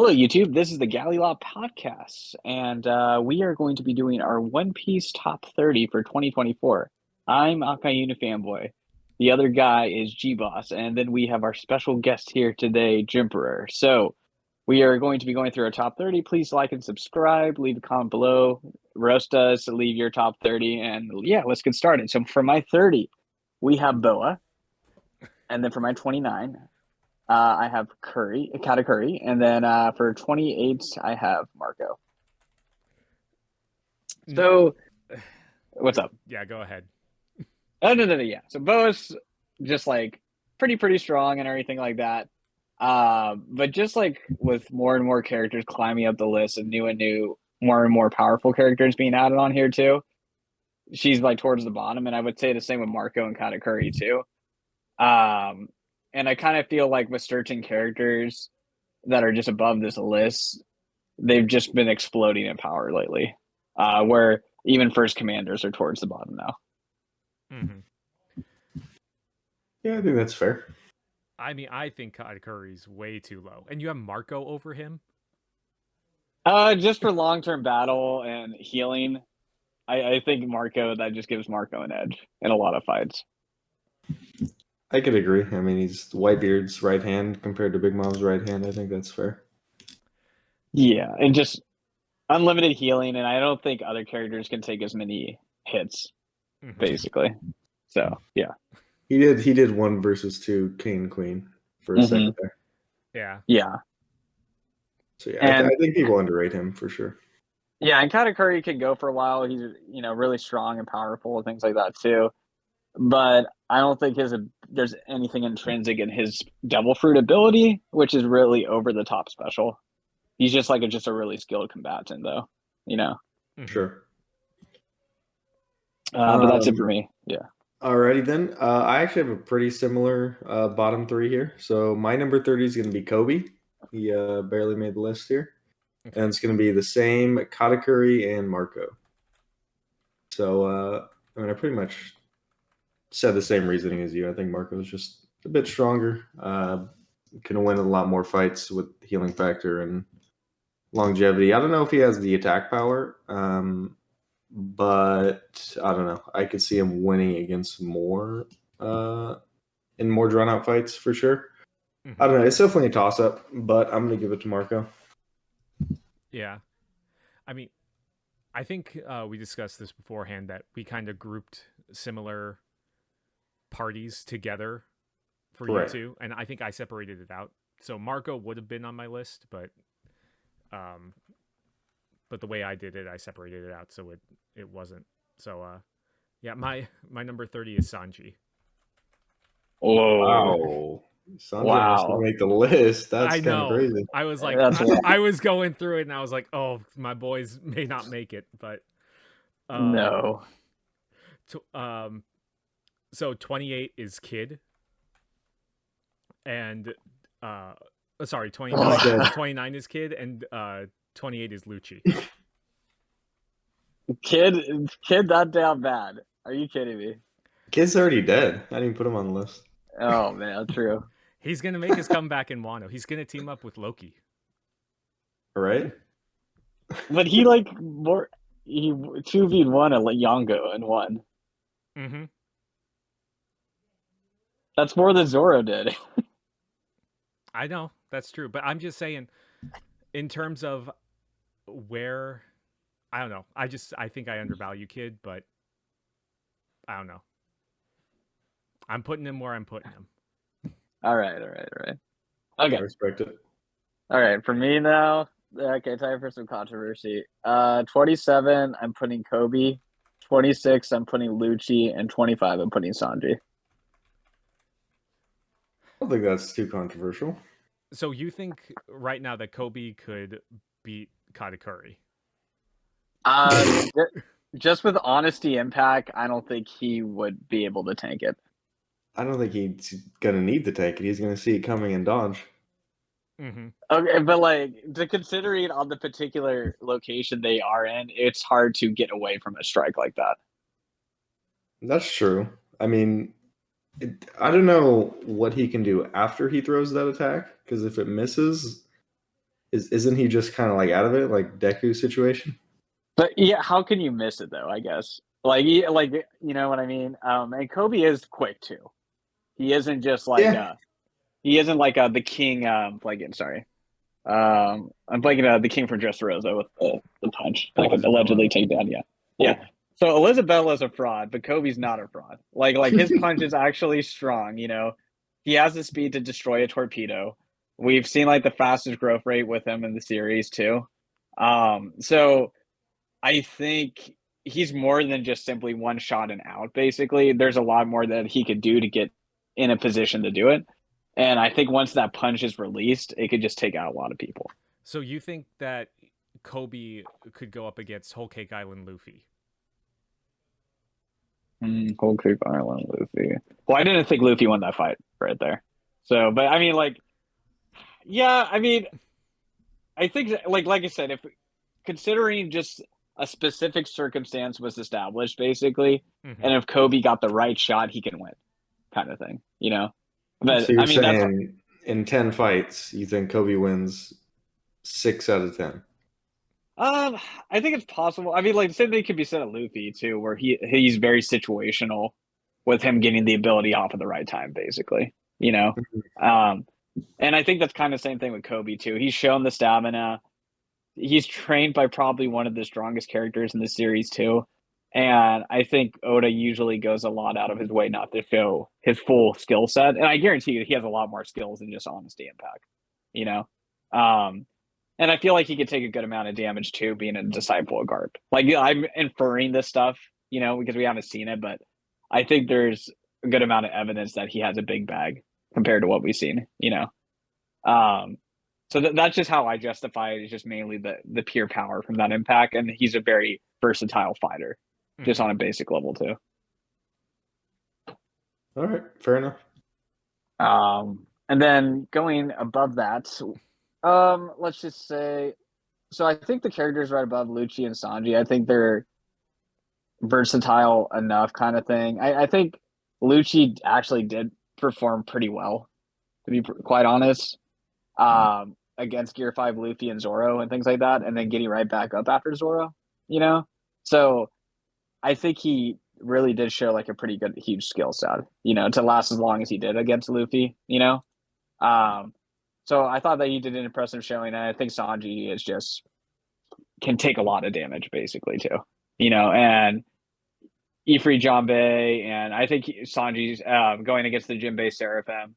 Hello, YouTube. This is the Galley La Podcast, and we are going to be doing our One Piece Top 30 for 2024. I'm Akainu Fanboy. The other guy is Geboss, and then we have our special guest here today, Jimemperor. So we are going to be going through our top 30. Please like and subscribe. Leave a comment below. Roast us. Leave your top 30, and yeah, let's get started. So for my 30, we have Boa, and then for my 29. I have Katakuri, and then for 28, I have Marco. So, what's up? Yeah, go ahead. Oh, no, yeah. So Bo's just like pretty strong and everything like that. But just like with more and more characters climbing up the list and new, more and more powerful characters being added on here too, she's like towards the bottom, and I would say the same with Marco and Katakuri too. And I kind of feel like with certain characters that are just above this list, they've just been exploding in power lately. Where even first commanders are towards the bottom now. Mm-hmm. Yeah, I think that's fair. I mean, I think Katakuri's way too low. And you have Marco over him? Just for long-term battle and healing, I think Marco, that just gives Marco an edge in a lot of fights. I could agree. I mean, he's Whitebeard's right hand compared to Big Mom's right hand. I think that's fair. Yeah, and just unlimited healing, and I don't think other characters can take as many hits, basically. So, yeah. He did 1 versus 2 king and queen for a second there. Yeah. Yeah. So yeah, I think people underrate him for sure. Yeah, and Katakuri can go for a while. He's really strong and powerful and things like that too. But I don't think there's anything intrinsic in his Devil Fruit ability, which is really over the top special. He's just like a really skilled combatant, though. Sure. But that's it for me. Yeah. Alrighty then. I actually have a pretty similar bottom 3 here. So my number 30 is going to be Kobe. He barely made the list here. Okay. And it's going to be the same Katakuri and Marco. So, I pretty much said the same reasoning as you. I think Marco is just a bit stronger. Can win a lot more fights with healing factor and longevity. I don't know if he has the attack power, but I don't know. I could see him winning against more in more drawn out fights for sure. I don't know. It's definitely a toss up, but I'm going to give it to Marco. Yeah. I mean, I think we discussed this beforehand that we kind of grouped similar parties together for you two, and I think I separated it out. So Marco would have been on my list, but the way I did it, I separated it out, so it wasn't. So yeah, my number 30 is Sanji. Oh wow. Sanji has to make the list. That's kind of crazy. I was like, I was going through it, and I was like, oh, my boys may not make it, but no. So 28 is Kid, and 29 is Kid, and 28 is Lucci. Kid, that damn bad? Are you kidding me? Kid's already dead. I didn't even put him on the list. Oh man, true. He's gonna make his comeback in Wano. He's gonna team up with Loki. All right. But he 2v'd 1 at Yongo and won. Mm-hmm. That's more than Zoro did. I know, that's true. But I'm just saying, in terms of where, I don't know. I think I undervalue Kid, but I don't know. I'm putting him where I'm putting him. All right. Okay. I respect it. All right, for me now. Okay, time for some controversy. 27, I'm putting Kobe. 26, I'm putting Lucci, and 25, I'm putting Sanji. I don't think that's too controversial. So you think right now that Kobe could beat Katakuri? Just with honesty impact, I don't think he would be able to tank it. I don't think he's going to need to tank it. He's going to see it coming and dodge. Mm-hmm. Okay, but considering on the particular location they are in, it's hard to get away from a strike like that. That's true. I mean, I don't know what he can do after he throws that attack, because if it misses, Isn't he just kind of like out of it, like Deku situation? But yeah, how can you miss it though? I guess like you know what I mean. And Kobe is quick too. He isn't just like Yeah. he isn't like the king. Blanking, sorry. I'm blanking the king from Dressrosa with the punch that could Elizabeth. allegedly take down. Yeah, yeah. So Elizabella's a fraud, but Kobe's not a fraud. Like his punch is actually strong. You know, he has the speed to destroy a torpedo. We've seen like the fastest growth rate with him in the series too. So I think he's more than just simply one shot and out. Basically, there's a lot more that he could do to get in a position to do it. And I think once that punch is released, it could just take out a lot of people. So you think that Kobe could go up against Whole Cake Island Luffy? Whole Cake Island Luffy. Well, I didn't think Luffy won that fight right there. So, but I mean, like, yeah, I mean, I think like I said, if considering just a specific circumstance was established, basically, and if Kobe got the right shot, he can win, kind of thing, you know. But So you're I mean, saying in 10 fights, you think Kobe wins 6 out of 10? I think it's possible. I mean, like the same thing could be said of Luffy too, where he's very situational with him getting the ability off at the right time, basically. You know, and I think that's kind of the same thing with Kobe too. He's shown the stamina. He's trained by probably one of the strongest characters in the series too. And I think Oda usually goes a lot out of his way not to show his full skill set. And I guarantee you he has a lot more skills than just honesty and pack, you know? And I feel like he could take a good amount of damage too, being a disciple of Garp. Like I'm inferring this stuff, you know, because we haven't seen it, but I think there's a good amount of evidence that he has a big bag compared to what we've seen, you know? So that's just how I justify it. Is just mainly the pure power from that impact. And he's a very versatile fighter. Just on a basic level too. All right, fair enough. And then going above that, let's just say, so I think the characters right above Lucci and Sanji, I think they're versatile enough kind of thing. I think Lucci actually did perform pretty well, to be quite honest, against Gear 5 Luffy and Zoro and things like that, and then getting right back up after Zoro, you know? So I think he really did show like a pretty good, huge skill set, you know, to last as long as he did against Luffy, you know? So I thought that he did an impressive showing, and I think Sanji is just can take a lot of damage basically too, you know, and Ifri Jambe, and I think Sanji's going against the Jinbei Seraphim,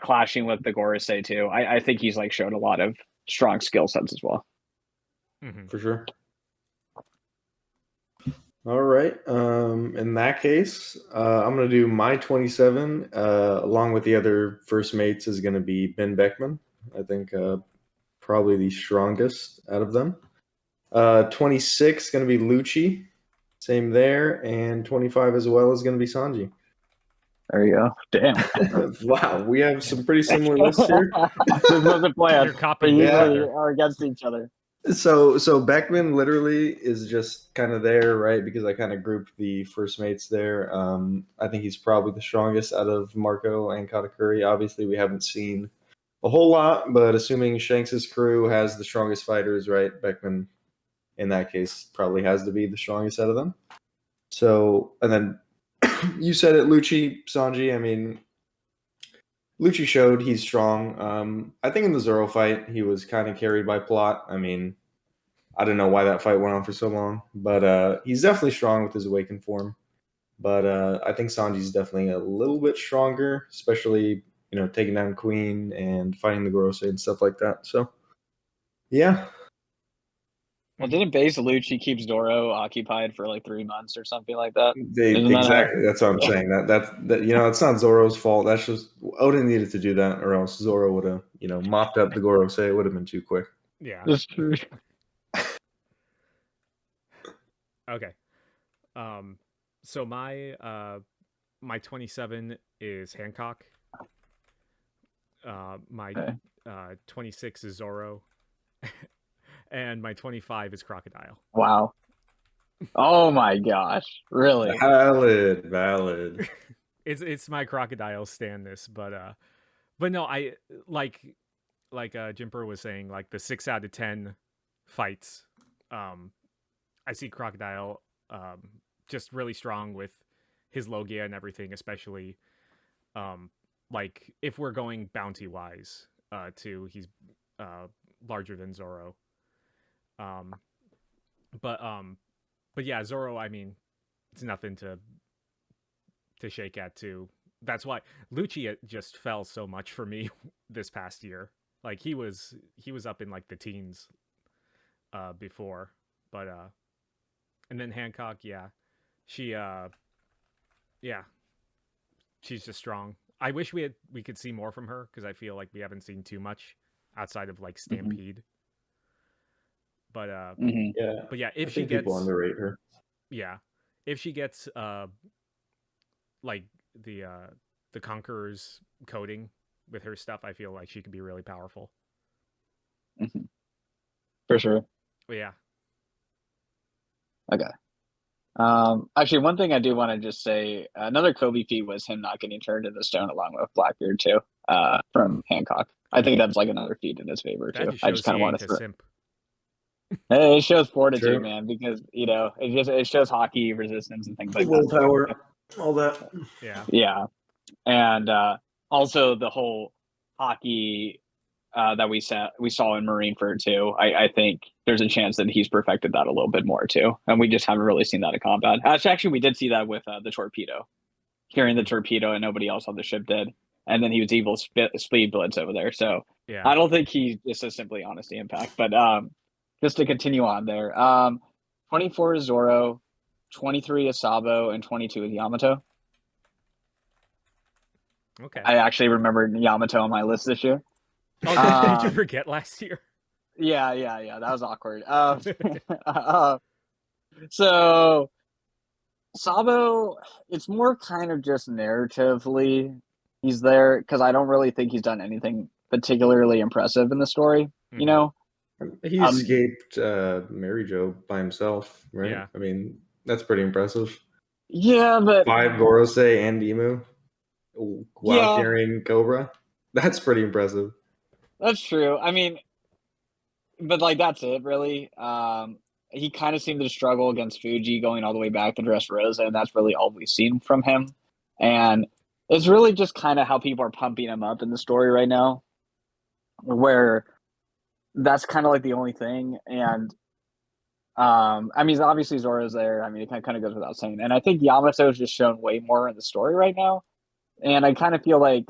clashing with the Gorosei too. I think he's like showed a lot of strong skill sets as well. For sure. All right. In that case, I'm going to do my 27, along with the other first mates, is going to be Ben Beckman. I think probably the strongest out of them. 26 going to be Lucci. Same there. And 25 as well is going to be Sanji. There you go. Damn. Wow, we have some pretty similar lists here. This wasn't planned. You're copying We usually are against each other. So Beckman literally is just kind of there, right? Because I kind of grouped the first mates there. I think he's probably the strongest out of Marco and Katakuri. Obviously, we haven't seen a whole lot, but assuming Shanks's crew has the strongest fighters, right? Beckman, in that case, probably has to be the strongest out of them. So, and then you said it, Lucci, Sanji. I mean, Lucci showed he's strong. I think in the Zoro fight, he was kind of carried by plot. I mean, I don't know why that fight went on for so long, but he's definitely strong with his awakened form. But I think Sanji's definitely a little bit stronger, especially, you know, taking down Queen and fighting the Gorosei and stuff like that. So, yeah. Well, didn't Base Lucci keep Zoro occupied for like 3 months or something like that? Exactly. That's what I'm saying. That you know, it's not Zoro's fault. That's just Oda needed to do that, or else Zoro would have, you know, mopped up the Gorosei. It would have been too quick. Yeah, that's true. Okay. So my 27 is Hancock. My 26 is Zoro. And my 25 is Crocodile. Wow. Oh my gosh. Really? like Jimper was saying, like the 6 out of 10 fights, I see Crocodile just really strong with his Logia and everything, especially like if we're going bounty wise, too, he's larger than Zoro. But yeah, Zoro, I mean, it's nothing to shake at too. That's why Lucci just fell so much for me this past year. Like he was up in like the teens before, but and then Hancock, yeah. She yeah, she's just strong. I wish we could see more from her because I feel like we haven't seen too much outside of like Stampede. But Yeah, but yeah, I if she think gets people underrate her. yeah, if she gets like the Conqueror's coding with her stuff, I feel like she could be really powerful. For sure. But yeah. Okay. Actually, one thing I do want to just say, another Kobe feat was him not getting turned into stone along with Blackbeard too, from Hancock. I think that's like another feat in his favor That too. just I shows just kind he of want ain't to a throw. simp. It shows fortitude, True. man, because it shows hockey resistance and things like that. Willpower, all that. Yeah, and also the whole hockey that we saw in Marineford too. I think there's a chance that he's perfected that a little bit more too, and we just haven't really seen that in combat. Actually, we did see that with the torpedo, carrying the torpedo, and nobody else on the ship did. And then he was evil speed blitz over there. So Yeah. I don't think he just is simply honesty impact. But just to continue on there, 24 is Zoro, 23 is Sabo, and 22 is Yamato. Okay. I actually remembered Yamato on my list this year. Oh, did you forget last year? Yeah. That was awkward. So Sabo, it's more kind of just narratively he's there because I don't really think he's done anything particularly impressive in the story. Mhm. You know, He escaped Mary Jo by himself, right? Yeah. I mean, that's pretty impressive. yeah, but 5 Gorosei and Emu while Yeah. carrying Cobra. That's pretty impressive. that's true. I mean, but like that's it really. He kind of seemed to struggle against Fuji going all the way back to Dressrosa, and that's really all we've seen from him. And it's really just kind of how people are pumping him up in the story right now, where that's kind of like the only thing. And I mean, obviously Zoro's there. I mean, it kind of goes without saying. And I think Yamato's just shown way more in the story right now. And I kind of feel like,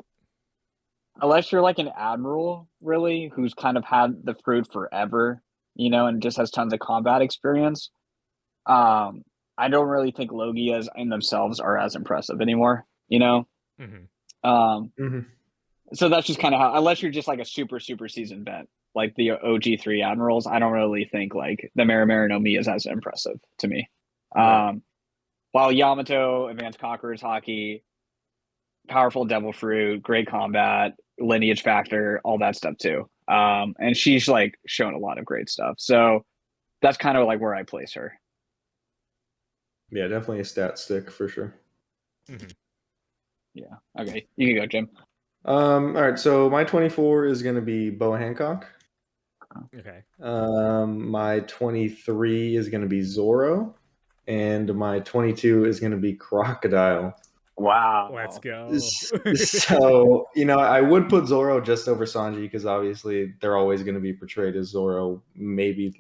unless you're like an admiral, really, who's kind of had the fruit forever, you know, and just has tons of combat experience, I don't really think Logias in themselves are as impressive anymore, you know? Mm-hmm. So that's just kind of how, unless you're just like a super seasoned vet, like the OG3 admirals, I don't really think like the Marimar no Mi is as impressive to me. Right. While Yamato, Advanced Conquerors Hockey, powerful Devil Fruit, great combat, lineage factor, all that stuff too. And she's like shown a lot of great stuff. So that's kind of like where I place her. Yeah, definitely a stat stick for sure. Mm-hmm. Yeah. Okay. You can go, Jim. All right, so my 24 is going to be Boa Hancock. Okay. My 23 is going to be Zoro, and my 22 is going to be Crocodile. Wow. Let's go. So, you know, I would put Zoro just over Sanji because obviously they're always going to be portrayed as Zoro, maybe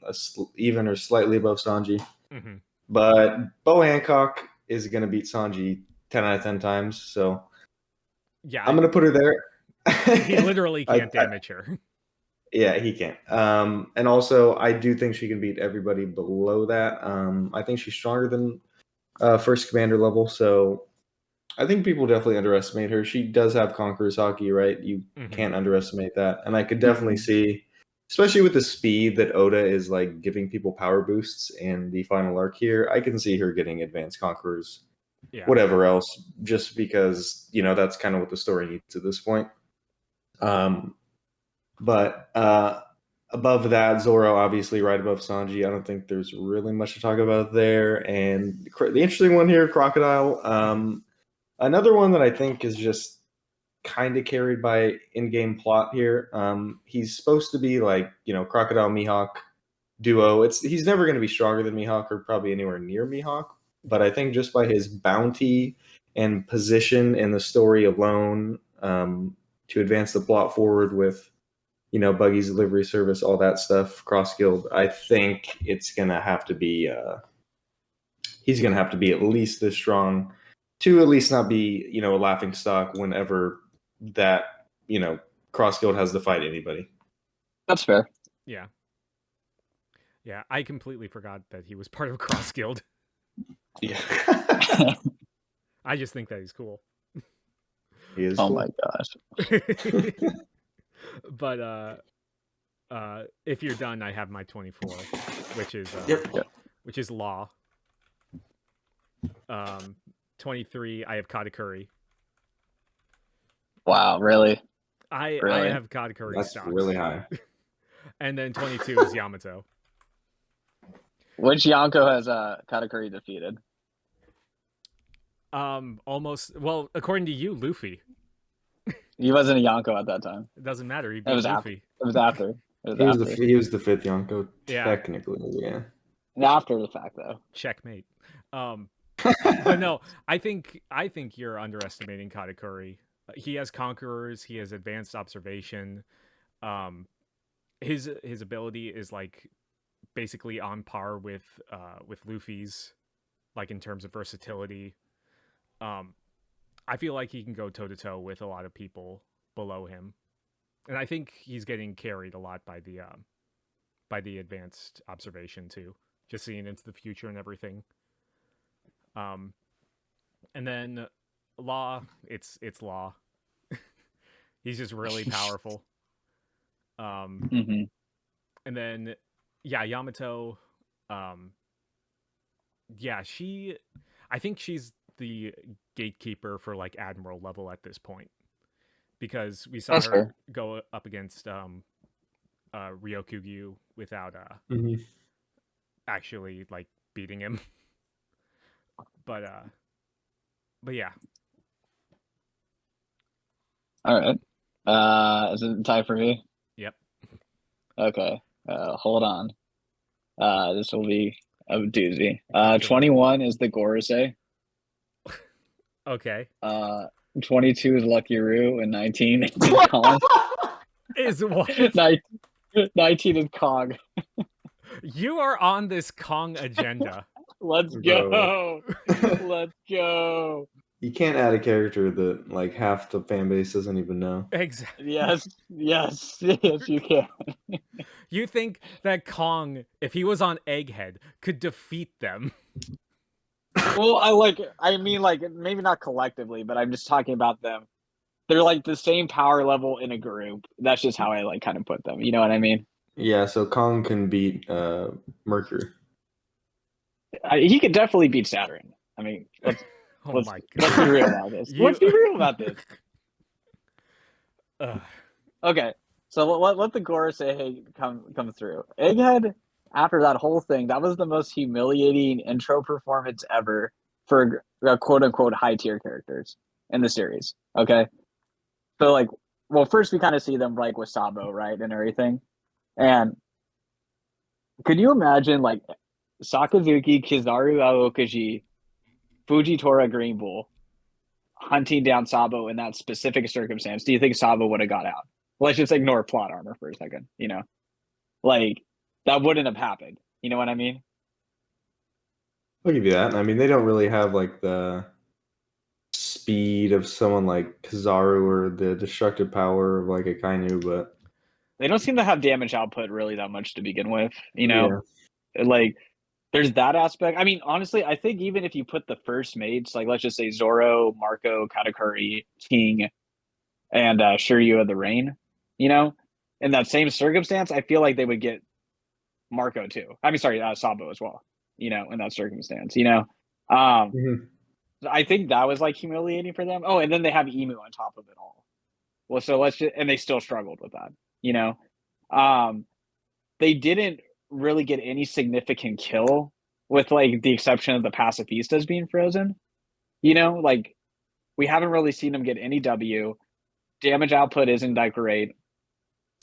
even or slightly above Sanji. Mm-hmm. But Boa Hancock is going to beat Sanji 10 out of 10 times. So Yeah, I'm going to put her there. He literally can't damage her. Yeah, he can't. And also, I do think she can beat everybody below that. I think she's stronger than first commander level. So I think people definitely underestimate her. She does have Conqueror's Hockey, right? You can't underestimate that. And I could definitely see, especially with the speed that Oda is like giving people power boosts in the final arc here, I can see her getting Advanced Conquerors, whatever else, just because, you know, that's kind of what the story needs at this point. But above that, Zoro obviously right above Sanji. I don't think there's really much to talk about there. And the interesting one here, Crocodile. Another one that I think is just kind of carried by in-game plot here. He's supposed to be like, Crocodile Mihawk duo. He's never going to be stronger than Mihawk or probably anywhere near Mihawk, but I think just by his bounty and position in the story alone, to advance the plot forward with, Buggy's delivery service, all that stuff, cross guild, I think it's going to have to be, he's going to have to be at least this strong to at least not be, a laughing stock whenever that, cross guild has to fight anybody. That's fair. Yeah. Yeah, I completely forgot that he was part of Cross Guild. Yeah. I just think that he's cool. He is Oh cool. my gosh. But if you're done, I have my 24, which is which is Law. 23, I have Katakuri. Wow, really? I Really? have Katakuri That's stocks. really high. And then 22 is Yamato. Which Yonko has Katakuri defeated? Almost. Well, according to you, Luffy. He wasn't a Yonko at that time. It doesn't matter. He It beat was Luffy. It was after. It was He was, after. he was the fifth Yonko, Yeah. technically, yeah. After the fact, though. Checkmate. But no, I think you're underestimating Katakuri. He has Conquerors. He has Advanced Observation. His ability is like basically on par with Luffy's, like in terms of versatility. I feel like he can go toe to toe with a lot of people below him, and I think he's getting carried a lot by the Advanced Observation too, just seeing into the future and everything. And then Law, it's Law. He's just really powerful. Mm-hmm. And then Yamato, I think she's the gatekeeper for like admiral level at this point, because we saw That's her fair. go up against Ryokugyu without actually like beating him. But yeah. All right. Is it time for me? Yep. Okay. Hold on. This will be a doozy. 21 is the Gorosei. Okay. 22 is Lucky Roo, and 19 is Kong. Is what? 19 is Kong. You are on this Kong agenda. Let's go. Let's go. You can't add a character that like half the fan base doesn't even know. Exactly. Yes, you can. You think that Kong, if he was on Egghead, could defeat them? Well, I mean, maybe not collectively, but I'm just talking about them. They're like the same power level in a group. That's just how I like kind of put them. You know what I mean? Yeah, so Kong can beat Mercury. He could definitely beat Saturn. I mean, let's Oh my be real about this. Let's be real about this. Okay, so let the Gorosei come through. Egghead, after that whole thing, that was the most humiliating intro performance ever for quote unquote high tier characters in the series. Okay, so like, well, first we kind of see them like with Sabo, right, and everything. And could you imagine like Sakazuki, Kizaru Aokaji, Fujitora Green Bull hunting down Sabo in that specific circumstance? Do you think Sabo would have got out? Let's just ignore plot armor for a second, Like, that wouldn't have happened. You know what I mean? I'll give you that. I mean, they don't really have like the speed of someone like Kizaru or the destructive power of like Akainu, but they don't seem to have damage output really that much to begin with. Like, there's that aspect. I mean, honestly, I think even if you put the first mates, like let's just say Zoro, Marco, Katakuri, King, and Shiryu of the Rain, in that same circumstance, I feel like they would get Marco too. I mean, sorry, Sabo as well, in that circumstance, I think that was like humiliating for them. Oh, and then they have Emu on top of it all. Well, so and they still struggled with that, They didn't really get any significant kill, with like the exception of the pacifistas being frozen. Like, we haven't really seen them get any W. damage output isn't that great.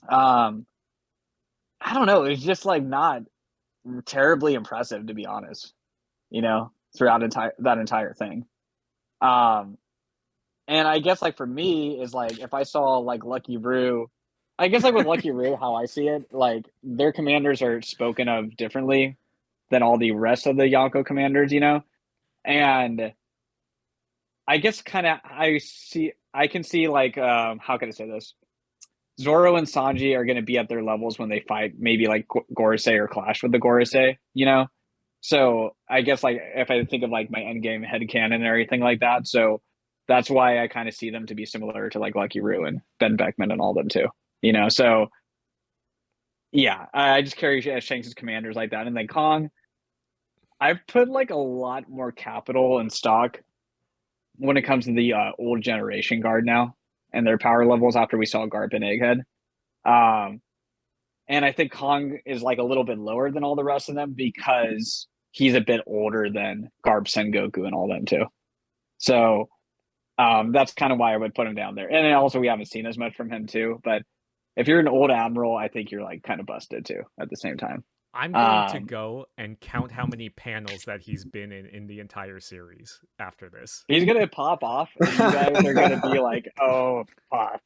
I don't know. It's just like not terribly impressive, to be honest. Throughout that entire thing. And I guess like for me is like if I saw like Lucky Roo, I guess like with Lucky Roo, how I see it, like their commanders are spoken of differently than all the rest of the Yonko commanders, and I guess kind of I can see like how can I say this? Zoro and Sanji are going to be at their levels when they fight, maybe like Gorosei or clash with the Gorosei, So I guess like if I think of like my endgame headcanon and everything like that, so that's why I kind of see them to be similar to like Lucky Roo and Ben Beckman and all them too, So yeah, I just carry Shanks' commanders like that, and then Kong, I've put like a lot more capital and stock when it comes to the old generation guard now and their power levels after we saw Garp and Egghead. And I think Kong is like a little bit lower than all the rest of them because he's a bit older than Garp, Sengoku, and all them too. So that's kind of why I would put him down there. And also we haven't seen as much from him too. But if you're an old admiral, I think you're like kind of busted too at the same time. I'm going to go and count how many panels that he's been in the entire series after this. He's going to pop off, and you guys are going to be like, oh, fuck.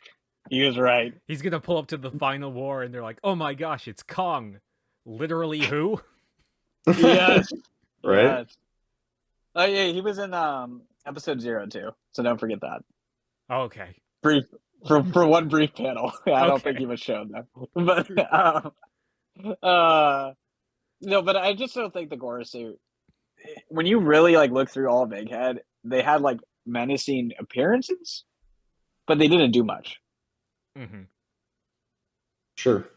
He was right. He's going to pull up to the final war, and they're like, oh my gosh, it's Kong. Literally who? Yes. Right? Yes. Oh, yeah, he was in episode 0 too, so don't forget that. Okay. Brief for one brief panel. I don't think he was shown though. But no, but I just don't think the Gorosei, when you really like look through all of Egghead, they had like menacing appearances, but they didn't do much. Mm-hmm. Sure.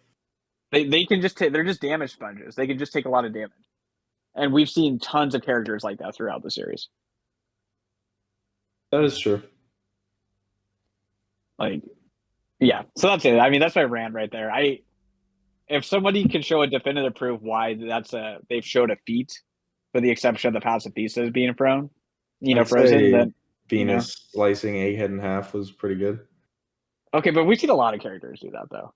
They can just they're just damage sponges. They can just take a lot of damage, and we've seen tons of characters like that throughout the series. That is true. Like, yeah. So that's it. I mean, that's my rant right there. If somebody can show a definitive proof why they've showed a feat, for the exception of the pacifistas being frozen, then Venus slicing Egghead in half was pretty good. Okay, but we've seen a lot of characters do that though,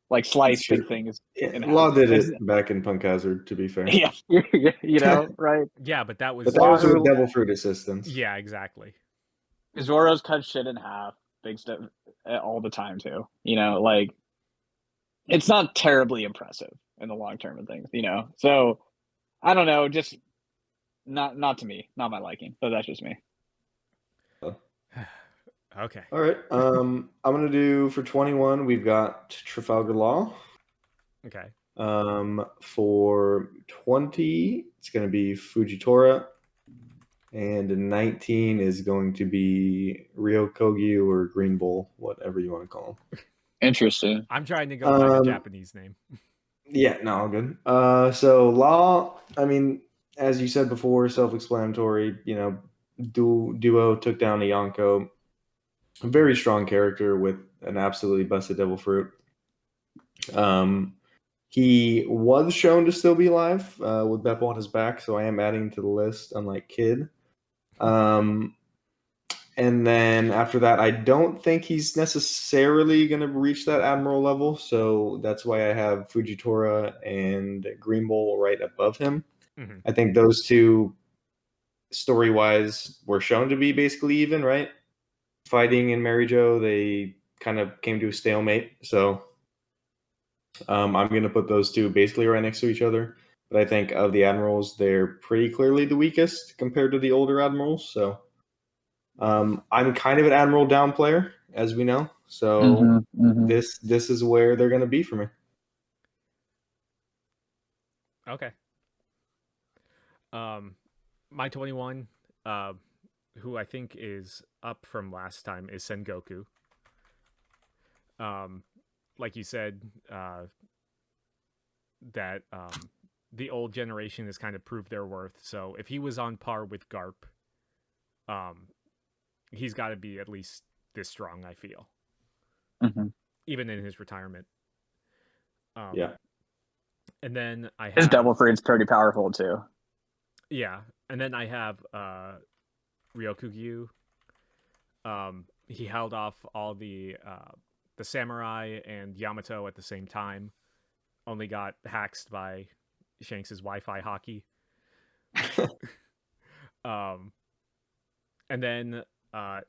like slice big things. Law did it back in Punk Hazard, to be fair. Yeah, right? Yeah, but that was. But that was with Devil Fruit assistance. Yeah, exactly. Zoro's cut shit in half, big stuff all the time too. Like it's not terribly impressive in the long term of things. So I don't know, just not to me, not my liking. So that's just me. Okay. All right. I'm gonna do for 21. We've got Trafalgar Law. Okay. For 20, it's gonna be Fujitora, and 19 is going to be Ryokogyu or Green Bull, whatever you want to call him. Interesting. I'm trying to go by the Japanese name. Yeah, no, all good. So Law, I mean, as you said before, self-explanatory. Duo took down a Yonko. A very strong character with an absolutely busted Devil Fruit. He was shown to still be alive with Beppo on his back, so I am adding to the list, unlike Kid. And then after that, I don't think he's necessarily going to reach that Admiral level, so that's why I have Fujitora and Green Bull right above him. Mm-hmm. I think those two, story-wise, were shown to be basically even, right? Fighting in Mary Jo, they kind of came to a stalemate, so I'm going to put those two basically right next to each other. But I think of the Admirals, they're pretty clearly the weakest compared to the older Admirals, so... I'm kind of an Admiral down player, as we know. So this is where they're going to be for me. Okay. My 21, who I think is up from last time, is Sengoku. Like you said, that the old generation has kind of proved their worth. So if he was on par with Garp, he's got to be at least this strong, I feel. Even in his retirement. Yeah. And then I have... His Devil Fruit's pretty powerful, too. Yeah. And then I have Ryokugyu. he held off all the samurai and Yamato at the same time. Only got haxed by Shanks's Wi-Fi hockey. And then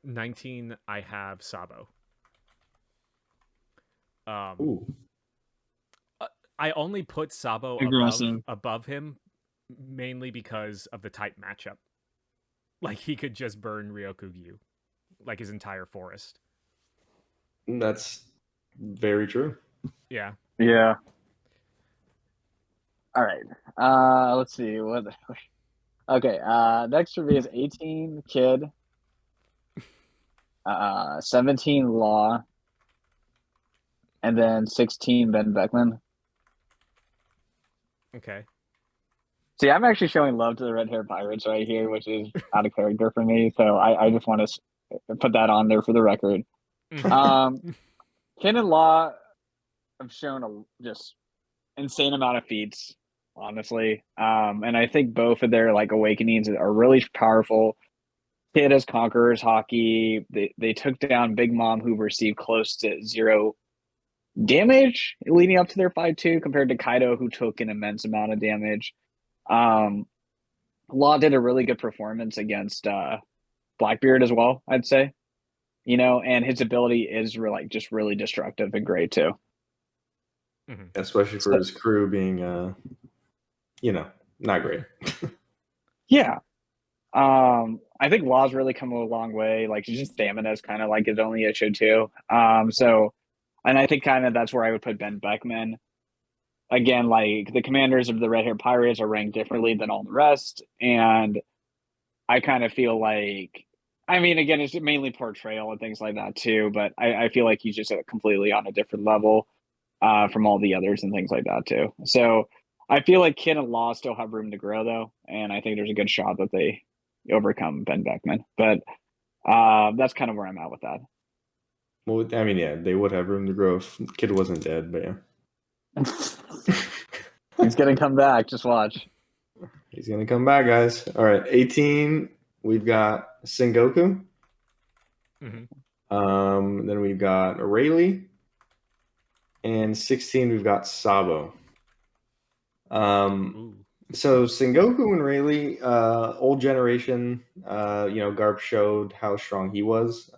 19, I have Sabo. Ooh. I only put Sabo Aggressive. above him mainly because of the type matchup. Like, he could just burn Ryokugyu, like his entire forest. That's very true. Yeah. Yeah. All right. Let's see. What? Okay. Next for me is 18 Kid, 17 Law, and then 16 Ben Beckman. Okay. See, I'm actually showing love to the red hair pirates right here, which is out of character for me. So I just want to put that on there for the record. Kid and Law have shown a just insane amount of feats, honestly. And I think both of their like awakenings are really powerful. Kid as Conqueror's hockey. They took down Big Mom, who received close to 0 damage leading up to their 5-2, compared to Kaido, who took an immense amount of damage. Law did a really good performance against Blackbeard as well, I'd say. And his ability is just really destructive and great too. Especially for his crew being, not great. Yeah. I think Law's really come a long way. Like, just stamina is kind of like his only issue too. And I think kind of that's where I would put Ben Beckman. Again, like, the commanders of the Red Hair Pirates are ranked differently than all the rest. And I kind of feel like, I mean, again, it's mainly portrayal and things like that too, but I feel like he's just completely on a different level from all the others and things like that too. So I feel like Kid and Law still have room to grow though, and I think there's a good shot that they overcome Ben Beckman. But that's kind of where I'm at with that. Well, I mean, yeah, they would have room to grow if Kid wasn't dead, but yeah. He's gonna come back. Just watch. He's gonna come back, guys. All right, 18. We've got Sengoku. Then we've got Rayleigh, and 16 we've got Sabo. So Sengoku and Rayleigh, old generation. Garp showed how strong he was.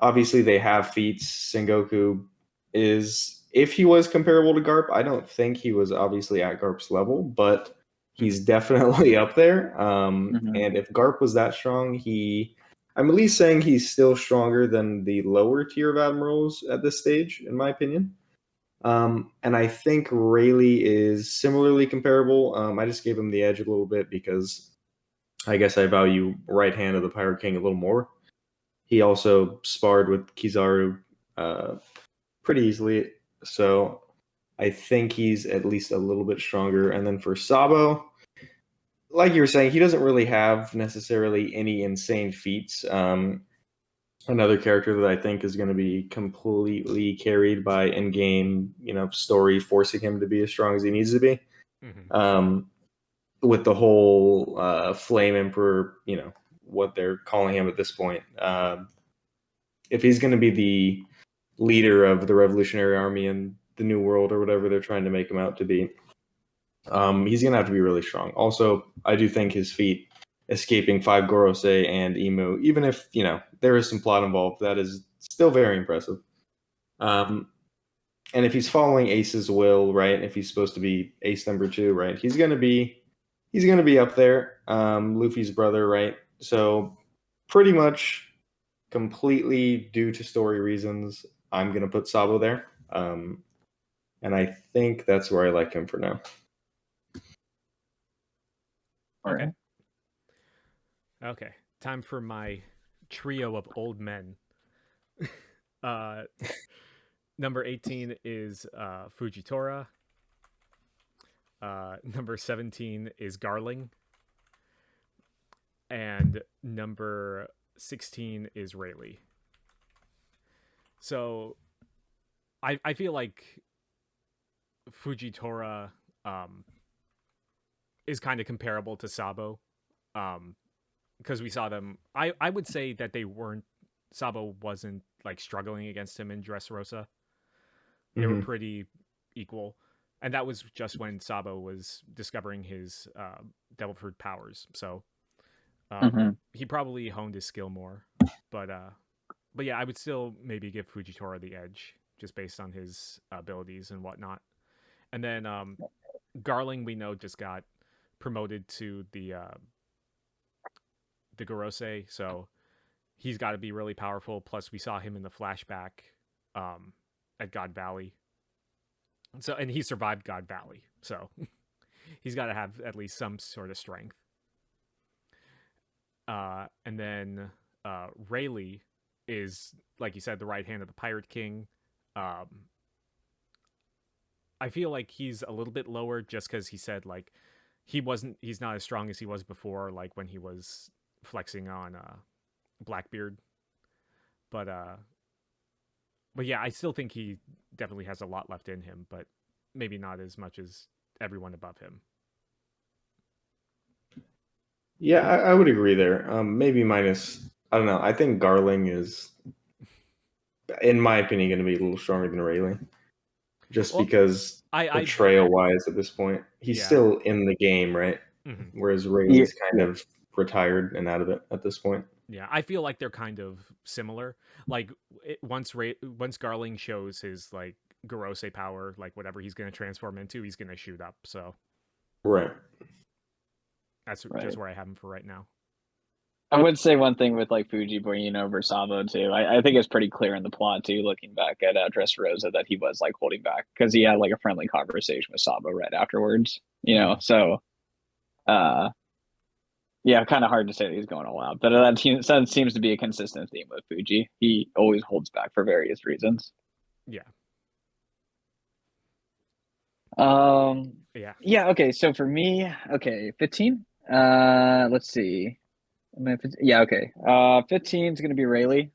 Obviously, they have feats. Sengoku is, if he was comparable to Garp, I don't think he was obviously at Garp's level, but he's definitely up there. And if Garp was that strong, I'm at least saying he's still stronger than the lower tier of admirals at this stage, in my opinion. And I think Rayleigh is similarly comparable. I just gave him the edge a little bit because I guess I value right hand of the Pirate King a little more. He also sparred with Kizaru pretty easily, so I think he's at least a little bit stronger. And then for Sabo, like you were saying, he doesn't really have necessarily any insane feats. Another character that I think is going to be completely carried by in-game, story forcing him to be as strong as he needs to be. With the whole Flame Emperor, what they're calling him at this point. If he's going to be the leader of the Revolutionary Army in the New World or whatever they're trying to make him out to be, he's going to have to be really strong. Also, I do think his feat escaping 5 Gorosei and Imu, even if, there is some plot involved, that is still very impressive. And if he's following Ace's will, right, if he's supposed to be Ace number 2, right, he's going to be up there, Luffy's brother, right? So pretty much completely due to story reasons, I'm going to put Sabo there. And I think that's where I like him for now. Okay. Time for my trio of old men. Number 18 is Fujitora. Number 17 is Garling. And number 16 is Rayleigh. So I feel like Fujitora is kind of comparable to Sabo. Because we saw them, I would say that they weren't Sabo wasn't like struggling against him in Dressrosa. They were pretty equal. And that was just when Sabo was discovering his devil fruit powers. So he probably honed his skill more. But yeah, I would still maybe give Fujitora the edge just based on his abilities and whatnot. And then Garling, we know, just got promoted to the Gorosei, so he's got to be really powerful. Plus, we saw him in the flashback at God Valley. So, and he survived God Valley, so he's got to have at least some sort of strength. And then Rayleigh is, like you said, the right hand of the Pirate King. I feel like he's a little bit lower just because he said like he's not as strong as he was before, like when he was flexing on Blackbeard. But yeah, I still think he definitely has a lot left in him, but maybe not as much as everyone above him. Yeah, I would agree there. Maybe minus, I don't know. I think Garling is, in my opinion, going to be a little stronger than Rayleigh. Just because portrayal-wise at this point. He's still in the game, right? Mm-hmm. Whereas Rayleigh's kind of retired and out of it at this point. Yeah, I feel like they're kind of similar. Like once Garling shows his like Gorosei power, like whatever he's going to transform into, he's going to shoot up. So, right, that's just where I have him for right now. I would say one thing with like Fujitora versus Sabo too. I think it's pretty clear in the plot too, looking back at Dressrosa, that he was like holding back because he had like a friendly conversation with Sabo right afterwards. You know, so yeah, kind of hard to say that he's going all out, but that seems to be a consistent theme with Fuji. He always holds back for various reasons. Yeah. Yeah. Okay. So for me, 15. Let's see. Yeah. Okay. 15 is going to be Rayleigh.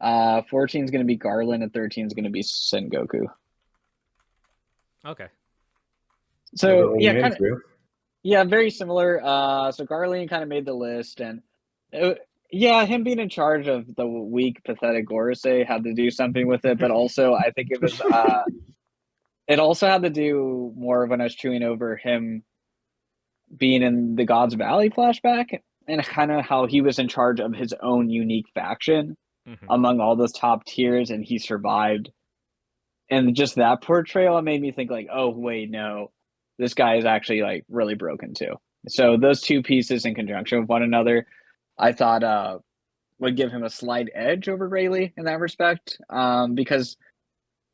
14 is going to be Garland, and 13 is going to be Sengoku. Okay. So yeah, kind of. Yeah, very similar. So Garland kind of made the list, and him being in charge of the weak, pathetic Gorosei had to do something with it. But also, I think it was it also had to do more when I was chewing over him being in the God's Valley flashback, and kind of how he was in charge of his own unique faction among all those top tiers, and he survived. And just that portrayal made me think like, oh wait, no. This guy is actually like really broken too. So those two pieces in conjunction with one another, I thought would give him a slight edge over Rayleigh in that respect. Because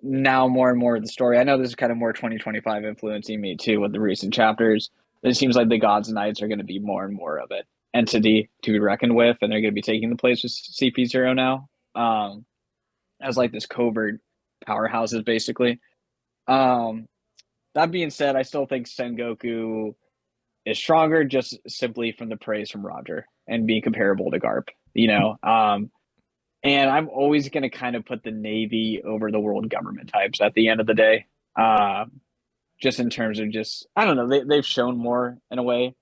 now more and more of the story, I know this is kind of more 2025 influencing me too with the recent chapters. It seems like the Gods and Knights are going to be more and more of an entity to be reckoned with, and they're going to be taking the place of CP0 now, as like this covert powerhouses basically. That being said, I still think Sengoku is stronger just simply from the praise from Roger and being comparable to Garp, you know? And I'm always going to kind of put the Navy over the world government types at the end of the day. Just in terms of I don't know, they've shown more in a way.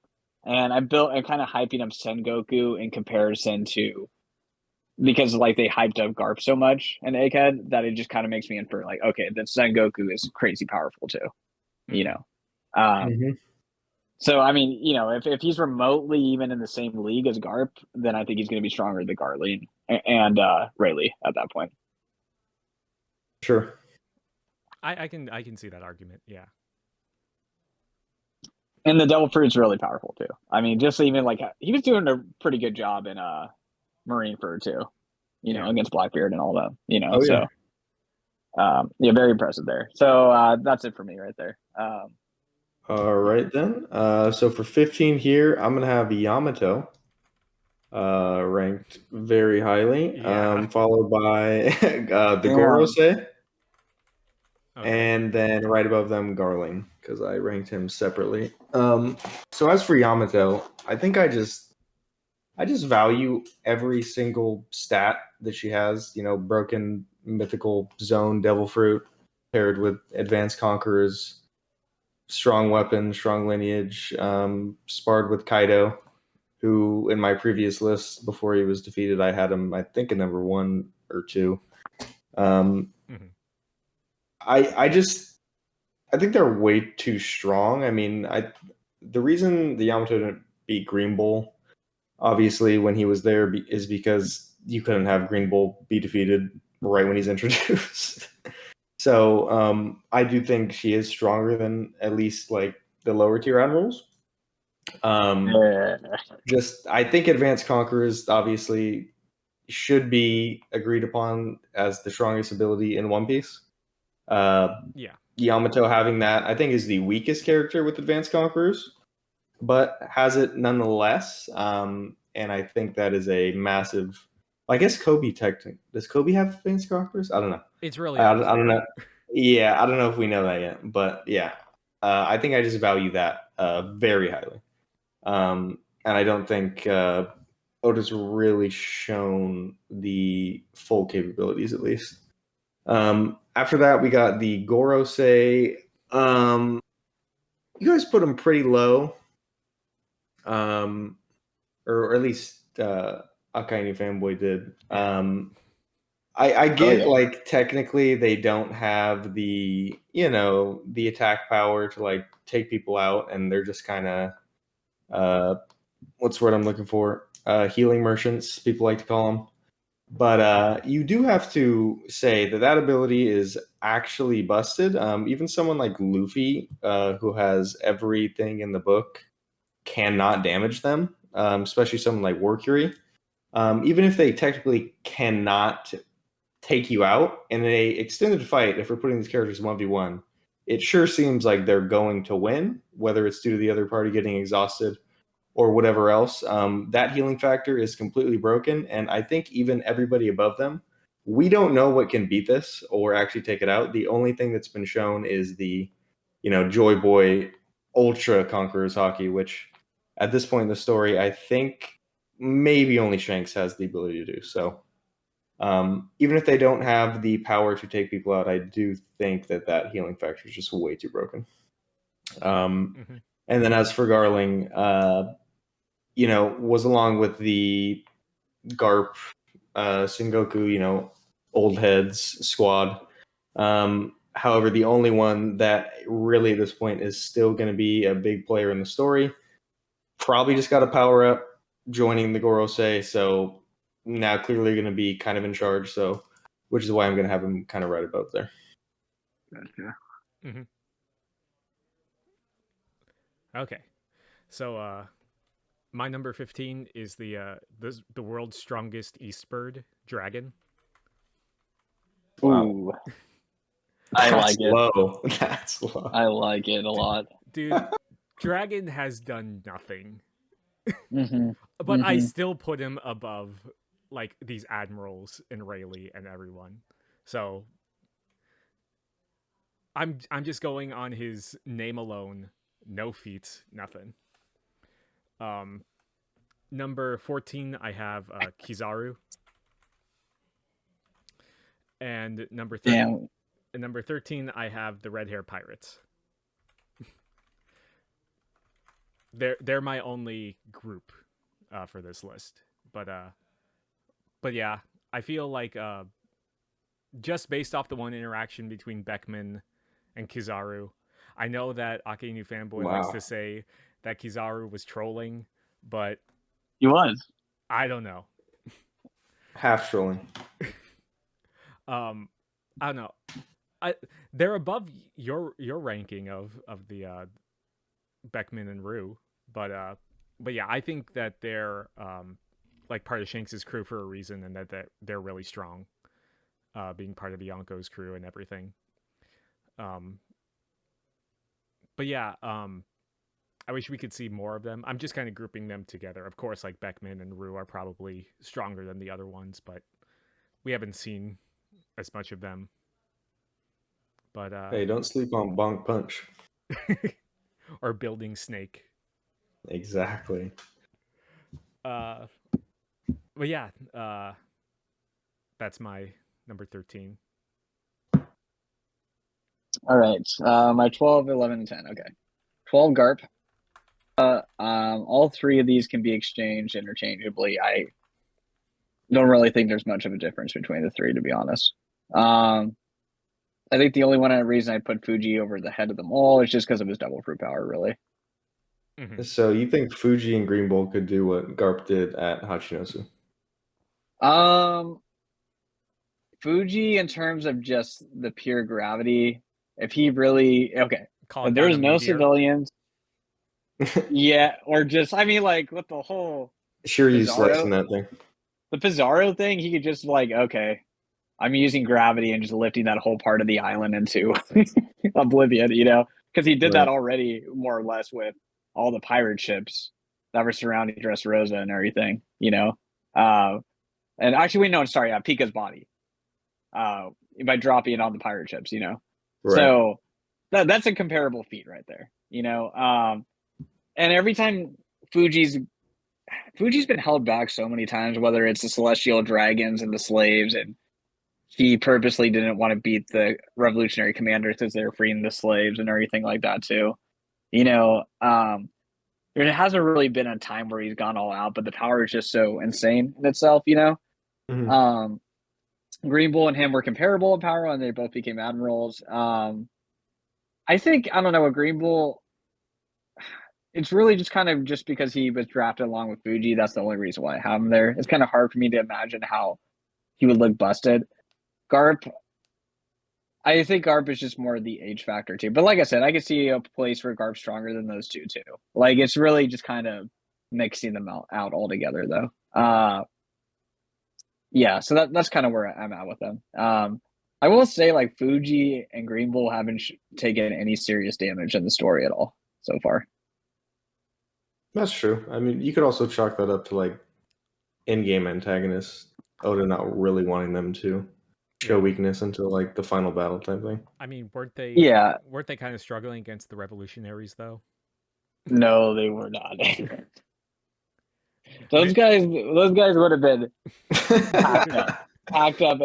And I'm kind of hyping up Sengoku in comparison to, because like they hyped up Garp so much in Egghead that it just kind of makes me infer like, okay, then Sengoku is crazy powerful too. You know, so I mean, you know, if he's remotely even in the same league as Garp, then I think he's going to be stronger than Garling and Rayleigh at that point. Sure, I can see that argument. Yeah, and the Devil Fruit's really powerful too. I mean, just even like he was doing a pretty good job in Marineford too, you know, against Blackbeard and all that. You know, yeah, very impressive there. So that's it for me right there. All right then. So for 15 here, I'm gonna have Yamato ranked very highly, followed by the Gorosei, and then right above them Garling, because I ranked him separately. So as for Yamato, I think I just value every single stat that she has. You know, broken mythical zone devil fruit paired with advanced conquerors, strong weapon, strong lineage, sparred with Kaido, who in my previous list before he was defeated, I had him, I think, at number 1 or 2. Mm-hmm. I think they're way too strong. I mean, the reason the Yamato didn't beat Green Bull, obviously, when he was there, is because you couldn't have Green Bull be defeated right when he's introduced. So I do think she is stronger than at least like the lower tier admirals. I think Advanced Conquerors obviously should be agreed upon as the strongest ability in One Piece. Yeah. Yamato having that, I think, is the weakest character with Advanced Conquerors, but has it nonetheless. And I think that is a massive. I guess Kobe does Kobe have Advanced Conquerors? I don't know. It's really I don't know. Yeah, I don't know if we know that yet, but yeah, I think I just value that very highly. And I don't think Oda's really shown the full capabilities, at least. After that, we got the Gorosei. You guys put him pretty low, or at least Akainu Fanboy did. I get like technically they don't have the the attack power to like take people out, and they're just kind of what's the word I'm looking for? Healing merchants, people like to call them. But you do have to say that ability is actually busted. Even someone like Luffy, who has everything in the book, cannot damage them, especially someone like Warcury. Even if they technically cannot take you out in an extended fight, if we're putting these characters 1v1, it sure seems like they're going to win, whether it's due to the other party getting exhausted or whatever else. That healing factor is completely broken, and I think even everybody above them, we don't know what can beat this or actually take it out. The only thing that's been shown is the, Joy Boy Ultra Conqueror's Hockey, which at this point in the story, I think maybe only Shanks has the ability to do. So even if they don't have the power to take people out, I do think that healing factor is just way too broken. And then as for Garling, was along with the Garp, Sengoku, old heads squad. However, the only one that really at this point is still going to be a big player in the story, probably just got a power up joining the Gorosei, so now clearly going to be kind of in charge. So, which is why I'm going to have him kind of right above there. Gotcha. Mm-hmm. Okay, so my number 15 is the world's strongest Eastbird dragon. Wow. Ooh. I like it. Low. That's low. I like it a lot. Dude, dragon has done nothing. Mm-hmm. But I still put him above like these admirals and Rayleigh and everyone. So I'm just going on his name alone. No feats, nothing. Number 14, I have Kizaru. And number 13, I have the Red Hair Pirates. They're my only group for this list. But yeah, I feel like just based off the one interaction between Beckman and Kizaru, I know that Akainu Fanboy likes to say that Kizaru was trolling, but he was. I don't know. Half trolling. I don't know. They're above your ranking of the Beckman and Rue, but yeah, I think that they're like part of Shanks's crew for a reason, and that they're really strong, being part of Yonko's crew and everything. But yeah, I wish we could see more of them. I'm just kind of grouping them together. Of course, like Beckman and Rue are probably stronger than the other ones, but we haven't seen as much of them. But hey, don't sleep on Bonk Punch. Or Building Snake. Exactly. But yeah, that's my number 13. All right. My 12, 11, and 10. Okay. 12 Garp. All three of these can be exchanged interchangeably. I don't really think there's much of a difference between the three, to be honest. I think the only reason I put Fuji over the head of them all is just because of his double fruit power, really. Mhm. So you think Fuji and Green Bull could do what Garp did at Hachinosu? Fuji, in terms of just the pure gravity, if he really Calling if down there's a no meteor. civilians, yeah, or just like with the whole Sure, you Pizarro, slicing that thing. the Pizarro thing, he could just okay, I'm using gravity and just lifting that whole part of the island into oblivion, because he did that Right. already more or less with all the pirate ships that were surrounding Dressrosa and everything, and actually, wait, no, sorry, Pika's body, by dropping it on the pirate ships, Right. So that's a comparable feat right there, and every time Fuji's been held back so many times, whether it's the celestial dragons and the slaves, and he purposely didn't want to beat the revolutionary commanders because they were freeing the slaves and everything like that too. There hasn't really been a time where he's gone all out, but the power is just so insane in itself, Mhm. Green Bull and him were comparable in power, and they both became admirals. I think, I don't know, with Green Bull, it's really just kind of just because he was drafted along with Fuji. That's the only reason why I have him there. It's kind of hard for me to imagine how he would look busted. Garp, I think Garp is just more the age factor too. But like I said, I could see a place where Garp's stronger than those two too. Like, it's really just kind of mixing them out altogether though. Yeah, so that's kind of where I'm at with them. I will say, like, Fuji and Green Bull haven't taken any serious damage in the story at all so far. That's true. I mean, you could also chalk that up to like in-game antagonists. Oda not really wanting them to show Yeah. weakness until like the final battle type thing. I mean, weren't they Yeah, kind of struggling against the revolutionaries though? no, they were not. They- Those guys would have been packed up. Packed up.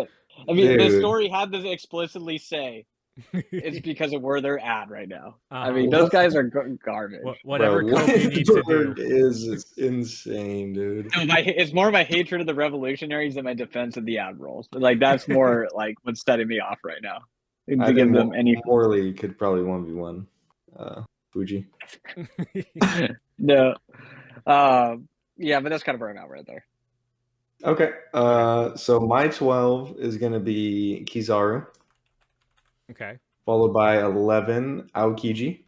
I mean, the Dude. story had to explicitly say it's because of where they're at right now. I Uh-huh. mean, those guys are garbage. Whatever Bro, Kofi needs to do. is insane, dude. No, it's more my hatred of the revolutionaries than my defense of the admirals. Like, that's more like what's setting me off right now. I To give think them any Morley could probably 1v1 Fuji. no. Yeah, but that's kind of where I'm at right there. Okay. So my 12 is gonna be Kizaru, Okay. followed by 11 Aokiji.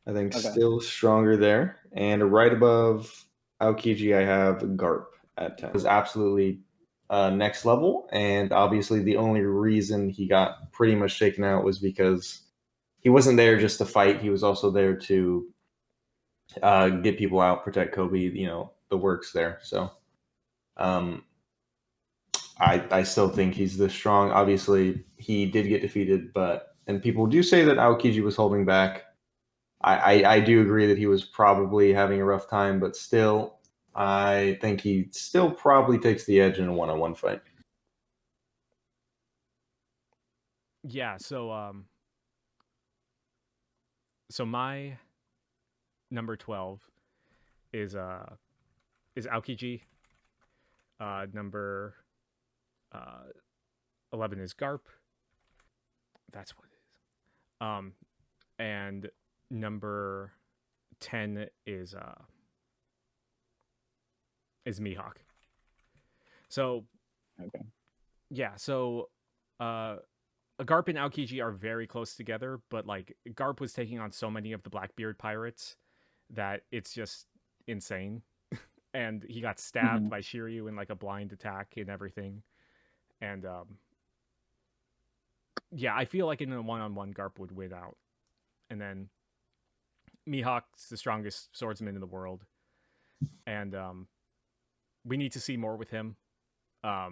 I think Okay. still stronger there. And right above Aokiji, I have Garp at 10. It was absolutely next level. And obviously, the only reason he got pretty much taken out was because he wasn't there just to fight. He was also there to get people out, protect Kobe, the works there. So I still think he's this strong. Obviously, he did get defeated, and people do say that Aokiji was holding back. I do agree that he was probably having a rough time, but still, I think he still probably takes the edge in a one-on-one fight. Yeah, so my number 12 is Aokiji. Number 11 is Garp. That's what it is. And number 10 is Mihawk. So Okay. yeah, so Garp and Aokiji are very close together, but like Garp was taking on so many of the Blackbeard pirates that it's just insane. And he got stabbed by Shiryu in like a blind attack and everything. And yeah, I feel like in a one-on-one Garp would win out. And then Mihawk's the strongest swordsman in the world. And we need to see more with him. I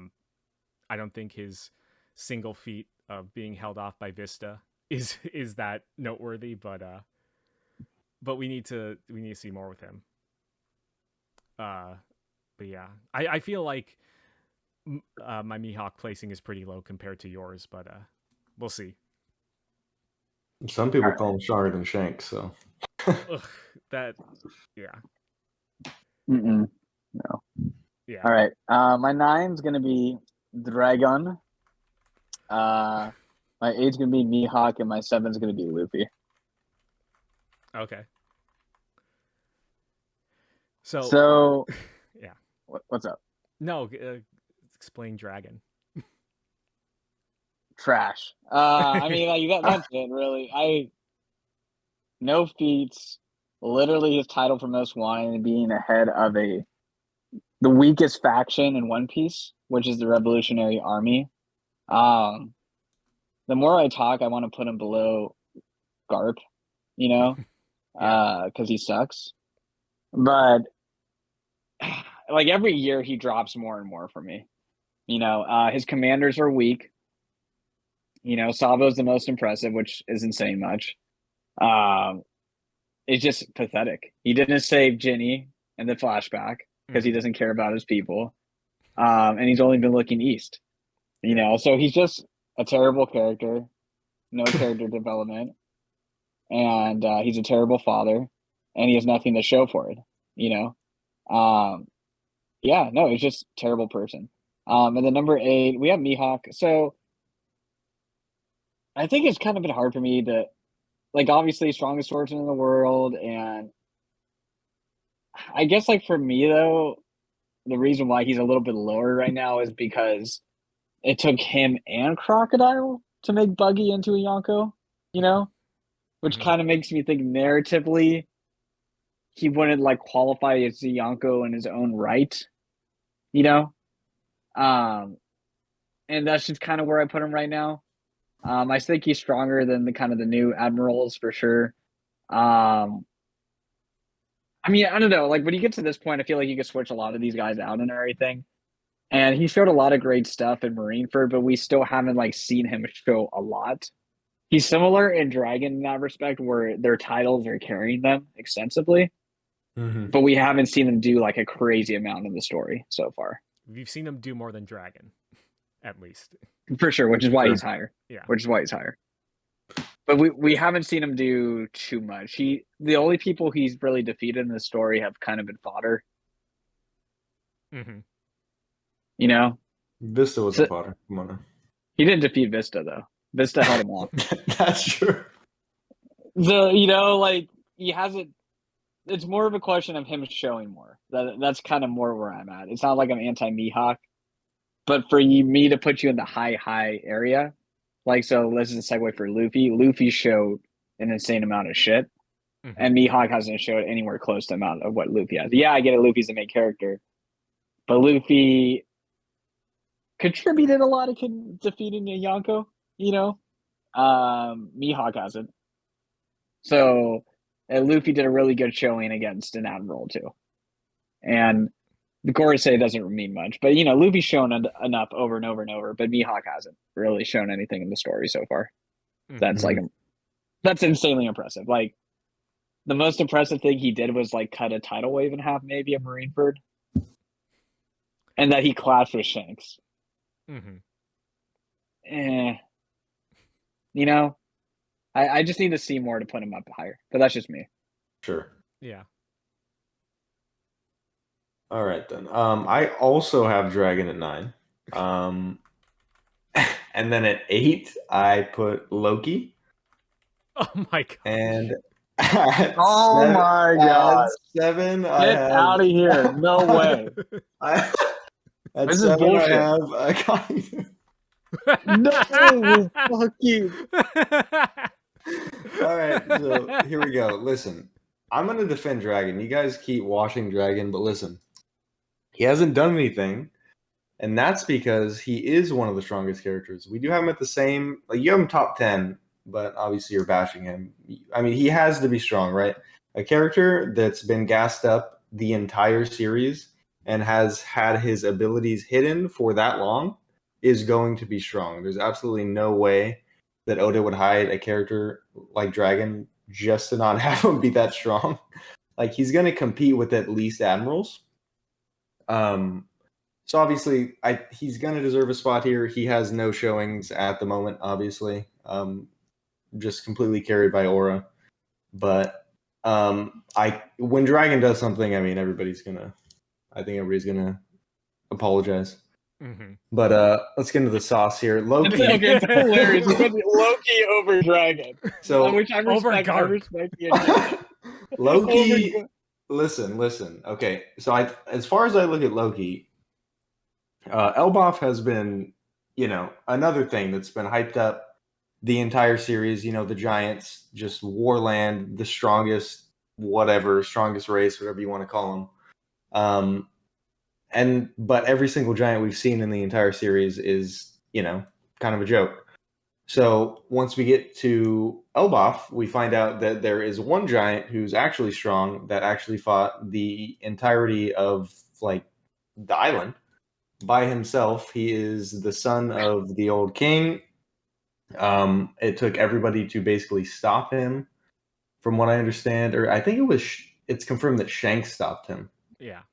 don't think his single feat of being held off by Vista is that noteworthy, but we need to see more with him. But yeah, I feel like my Mihawk placing is pretty low compared to yours, but we'll see. Some people call him stronger than Shanks, so Ugh, that, yeah, Mm-mm. No. yeah. All right. My 9's gonna be Dragon. My 8's gonna be Mihawk, and my 7's gonna be Luffy. Okay. So, So, yeah. what's up? No, explain Dragon. Trash. I mean, like that's it, really. No feats. Literally, his title for most wanted and being ahead of the weakest faction in One Piece, which is the Revolutionary Army. Um, the more I talk, I want to put him below Garp, you know, Yeah. because he sucks. But like every year, he drops more and more for me. His commanders are weak. Savo's the most impressive, which isn't saying much. Um, it's just pathetic. He didn't save Ginny in the flashback because he doesn't care about his people. And he's only been looking east. So he's just a terrible character, no character development, and he's a terrible father, and he has nothing to show for it. You know, yeah, no, he's just a terrible person. And then number 8, we have Mihawk. So I think it's kind of been hard for me to, like, obviously strongest swordsman in the world, and I guess like for me though, the reason why he's a little bit lower right now is because it took him and Crocodile to make Buggy into a Yonko, which Mhm. kind of makes me think narratively he wouldn't like qualify as a Yonko in his own right, you know? Um, and that's just kind of where I put him right now. I think he's stronger than the kind of the new admirals for sure. I mean, I don't know. Like when you get to this point, I feel like you could switch a lot of these guys out and everything. And he showed a lot of great stuff in Marineford, but we still haven't like seen him show a lot. He's similar in Dragon in that respect, where their titles are carrying them extensively, Mm-hmm. but we haven't seen them do like a crazy amount in the story so far, We've seen him do more than Dragon, at least. for sure. Which is why Sure. he's higher. Yeah. Which is why he's higher. But we haven't seen him do too much. The only people he's really defeated in the story have kind of been fodder. Mm-hmm. You know, Vista was so, a fodder. Come on. he didn't defeat Vista though. Vista held him off. That's true. So like he hasn't. It's more of a question of him showing more. That's kind of more where I'm at. It's not like I'm anti Mihawk, but for me to put you in the high area, like so, this is a segue for Luffy. Luffy showed an insane amount of shit, Mm-hmm. and Mihawk hasn't showed anywhere close to the amount of what Luffy has. Yeah, I get it. Luffy's the main character, but Luffy contributed a lot of defeating Yonko. Mihawk hasn't. So Luffy did a really good showing against an admiral too, and the Gorosei doesn't mean much, but Luffy's shown enough over and over and over, but Mihawk hasn't really shown anything in the story so far. Mm-hmm. That's like that's insanely impressive. Like the most impressive thing he did was like cut a tidal wave in half, maybe a Marineford, and that he clashed with Shanks. Mm-hmm. I just need to see more to put him up higher, but that's just me. Sure. Yeah. All right then. I also have Dragon at 9. And then at 8, I put Loki. Oh my god. And Oh my god! 7, Get I have out of here! No way! at This is 7, bullshit. I have Akainu. No, fuck you. All right, so here we go. Listen, I'm gonna defend Dragon. You guys keep watching Dragon, but listen, he hasn't done anything, and that's because he is one of the strongest characters. We do have him at the same, like you have him top 10, but obviously you're bashing him. I mean, he has to be strong, right? A character that's been gassed up the entire series and has had his abilities hidden for that long is going to be strong. There's absolutely no way that Oda would hide a character like Dragon just to not have him be that strong. Like he's going to compete with at least admirals. So obviously, he's going to deserve a spot here. He has no showings at the moment, obviously, just completely carried by Aura. But When Dragon does something, I mean, I think everybody's gonna apologize. Mm-hmm. But let's get into the sauce here. Loki. Okay, it's hilarious. You put Loki over Dragon. So which I over respect. I Garp. respect the agenda. Loki. Over- Listen. Okay, so as far as I look at Loki, Elbaf has been, another thing that's been hyped up the entire series. The Giants, just Warland, the strongest race, whatever you want to call them. But every single giant we've seen in the entire series is, kind of a joke. So once we get to Elbaf, we find out that there is one giant who's actually strong that actually fought the entirety of the island by himself. He is the son of the old king. It took everybody to basically stop him, from what I understand, or I think it's confirmed that Shanks stopped him. Yeah.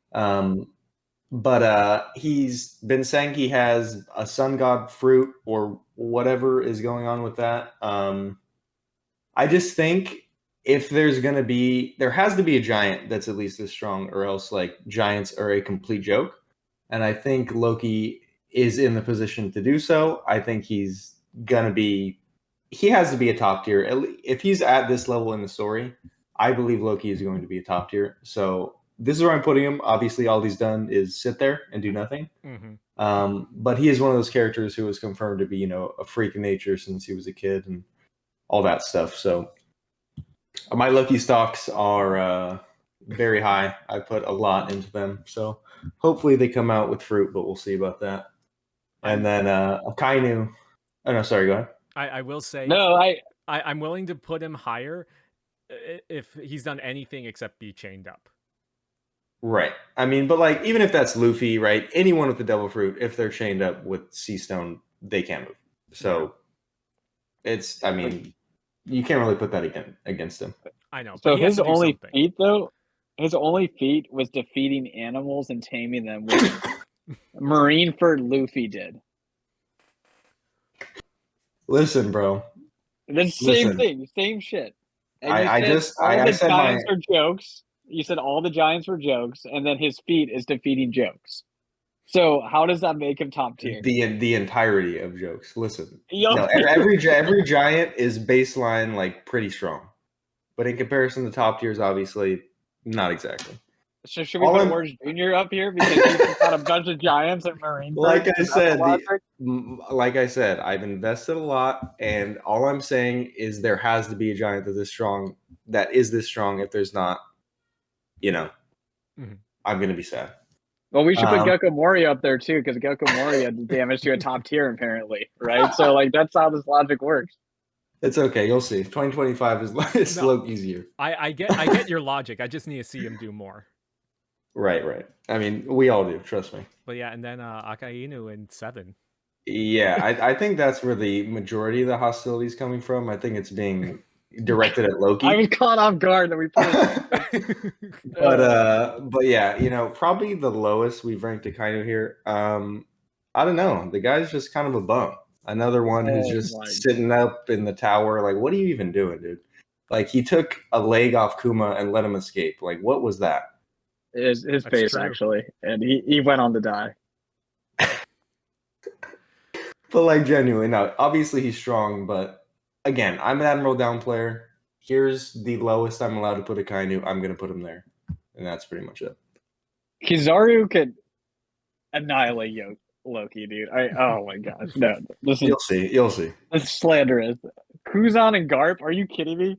But he's been saying he has a sun god fruit or whatever is going on with that. I just think if there has to be a giant that's at least as strong, or else giants are a complete joke. And I think Loki is in the position to do so. I think he has to be a top tier. If he's at this level in the story, I believe Loki is going to be a top tier. So this is where I'm putting him. Obviously, all he's done is sit there and do nothing. Mm-hmm. But he is one of those characters who was confirmed to be, a freak of nature since he was a kid and all that stuff. So my Loki stocks are very high. I put a lot into them. So hopefully they come out with fruit, but we'll see about that. And then Akainu. Oh, no, sorry, go ahead. I will say, No, I'm willing to put him higher if he's done anything except be chained up. Right. I mean, but even if that's Luffy, right? Anyone with the devil fruit, if they're chained up with sea stone, they can't move. So you can't really put that against him. I know. So but he has his to do only something. feat, though, was defeating animals and taming them, which Marineford Luffy did. Listen, bro. The same thing, same shit. And I said giants are jokes. You said all the giants were jokes, and then his feat is defeating jokes. So how does that make him top tier? The entirety of jokes. Listen, Yup. no, every giant is baseline pretty strong, but in comparison to top tiers, obviously not exactly. So should we put Orange Jr. up here because he's got a bunch of giants at Marine? Like I said, I've invested a lot, and all I'm saying is there has to be a giant that is this strong. If there's not, I'm gonna be sad. Well, we should put Gecko Mori up there too, because Gecko Mori had damage to a top tier apparently, right? So that's how this logic works. It's okay, you'll see. 2025 is slow easier. I get your logic. I just need to see him do more. Right. I mean, we all do. Trust me. But yeah, and then Akainu in 7. Yeah, I think that's where the majority of the hostility is coming from. I think it's being directed at Loki. I was caught off guard that we put it. But yeah, probably the lowest we've ranked Akainu here. I don't know. The guy's just kind of a bum. Another one who's just sitting up in the tower. What are you even doing, dude? He took a leg off Kuma and let him escape. What was that? His face, true. Actually. And he went on to die. But genuinely, no. Obviously he's strong, but again, I'm an Admiral Down player. Here's the lowest I'm allowed to put Akainu. I'm going to put him there. And that's pretty much it. Kizaru could annihilate Loki, dude. Oh my gosh. No. You'll see. This is slanderous. Kuzan and Garp, are you kidding me?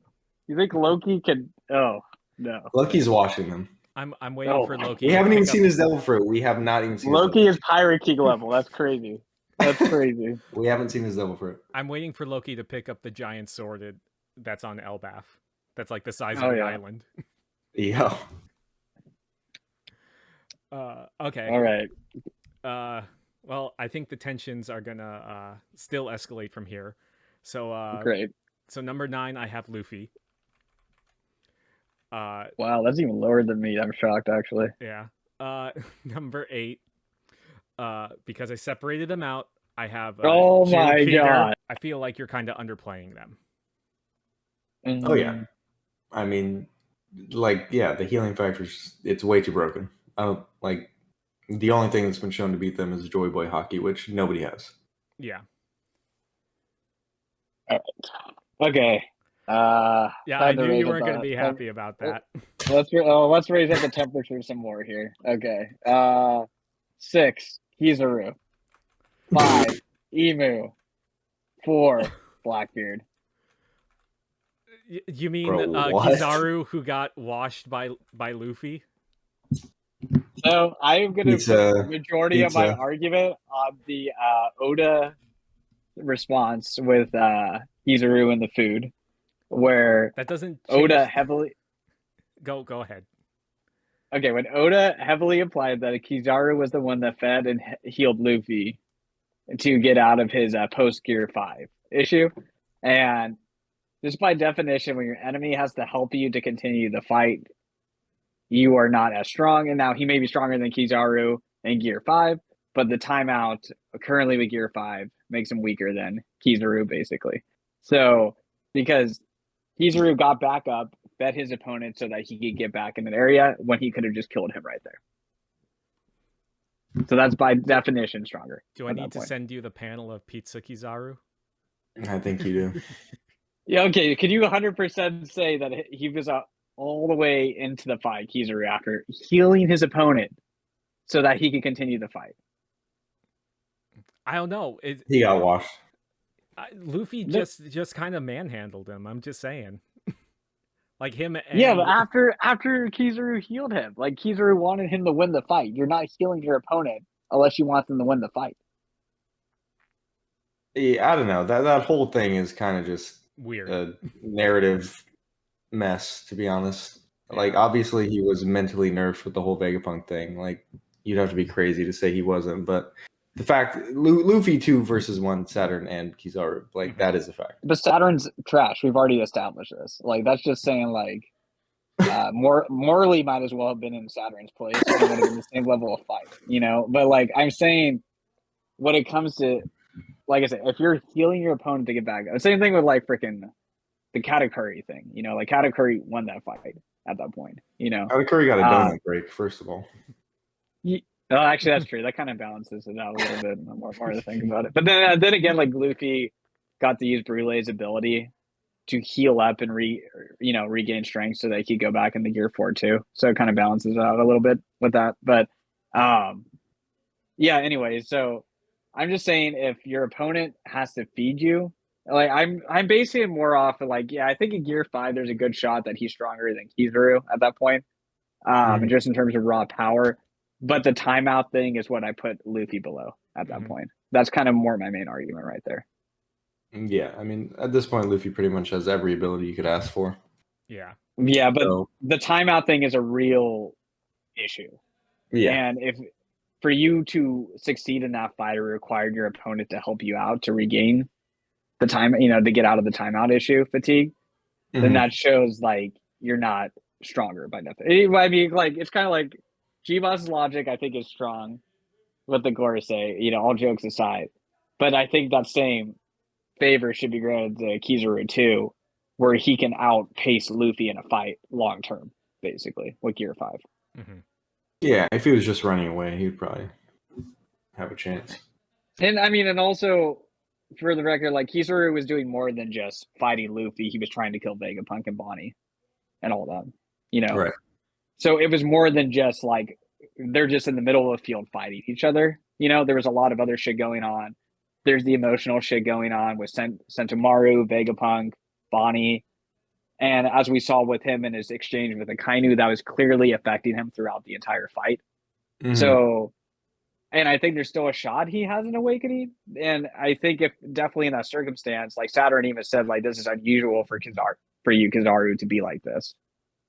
You think Loki could... Oh, no. Loki's washing them. I'm waiting for Loki. We haven't even seen his devil fruit. We have not even seen Loki is Pirate King level. That's crazy. That's crazy. We haven't seen his devil fruit. I'm waiting for Loki to pick up the giant sword that's on Elbaf. That's the size of the island. Yeah. Okay. All right. Well, I think the tensions are gonna still escalate from here. So great. So number 9, I have Luffy. Wow, that's even lower than me. I'm shocked, actually. Yeah. Number 8. Because I separated them out, I have. Oh my god! I feel like you're kind of underplaying them. Oh yeah, I mean, like, yeah, the healing factor it's way too broken. I don't like the only thing that's been shown to beat them is Joy Boy Hockey, which nobody has. Yeah. Okay. Yeah, I knew you weren't going to be happy about that. Let's raise up the temperature some more here. Okay. 6, Kizaru. 5, Emu. 4, Blackbeard. You mean Bro, what? Kizaru, who got washed by Luffy? So I am going to put the majority of my Pizza. argument on the Oda response with Kizaru and the food, where That doesn't Oda change- heavily. Go ahead. Okay, when Oda heavily implied that Kizaru was the one that fed and healed Luffy to get out of his post Gear 5 issue, and just by definition, when your enemy has to help you to continue the fight, you are not as strong. And now he may be stronger than Kizaru in Gear 5, but the timeout currently with Gear 5 makes him weaker than Kizaru, basically. So, because Kizaru got back up, fed his opponent so that he could get back in an area when he could have just killed him right there. So that's by definition stronger. Do I need to send you the panel of Pizza Kizaru? I think you do. Yeah, okay. Could you 100% say that he was all the way into the fight, Kizaru, after healing his opponent so that he could continue the fight? I don't know. He got washed. Luffy just kind of manhandled him. I'm just saying. Like him and... Yeah, but after Kizaru healed him, like Kizaru wanted him to win the fight. You're not healing your opponent unless you want them to win the fight. Yeah, I don't know. That whole thing is kind of just weird. A narrative mess, to be honest. Yeah. Like, obviously he was mentally nerfed with the whole Vegapunk thing. Like, you'd have to be crazy to say he wasn't, but the fact Luffy 2 versus 1 Saturn and Kizaru, like, that is a fact. But Saturn's trash. We've already established this. Like, that's just saying, like, morally might as well have been in Saturn's place. It would have been the same level of fight, you know? But, like, I'm saying when it comes to, like I said, if you're healing your opponent to get back, same thing with, like, freaking the Katakuri thing, you know? Like, Katakuri won that fight at that point, you know? Katakuri got a donut break, first of all. No, actually, that's true. That kind of balances it out a little bit more to think about it. But then again, like Luffy got to use Brulee's ability to heal up and regain strength so that he could go back into Gear 4 too. So it kind of balances it out a little bit with that. But yeah. Anyway, so I'm just saying if your opponent has to feed you, like I'm basing it more off of like, yeah, I think in Gear 5 there's a good shot that he's stronger than Kizaru at that point, and just in terms of raw power. But the timeout thing is what I put Luffy below at that point. That's kind of more my main argument right there. Yeah, I mean, at this point, Luffy pretty much has every ability you could ask for. Yeah. Yeah, but the timeout thing is a real issue. Yeah. And if for you to succeed in that fight, it required your opponent to help you out to regain the time, to get out of the timeout issue fatigue, then that shows like you're not stronger by definition. I mean, like it's kind of like Geboss's logic, I think, is strong with the Gorosei, all jokes aside. But I think that same favor should be granted to Kizaru too, where he can outpace Luffy in a fight long term, basically, with Gear 5. Yeah, if he was just running away, he'd probably have a chance. And I mean, and also for the record, like Kizaru was doing more than just fighting Luffy. He was trying to kill Vegapunk and Bonnie and all that, Right. So it was more than just like they're just in the middle of the field fighting each other. There was a lot of other shit going on. There's the emotional shit going on with Sentomaru, Vegapunk, Bonnie. And as we saw with him in his exchange with Akainu, that was clearly affecting him throughout the entire fight. So, and I think there's still a shot he has an awakening. And I think if definitely in that circumstance, like Saturn even said, like, this is unusual for you, Kizaru, to be like this,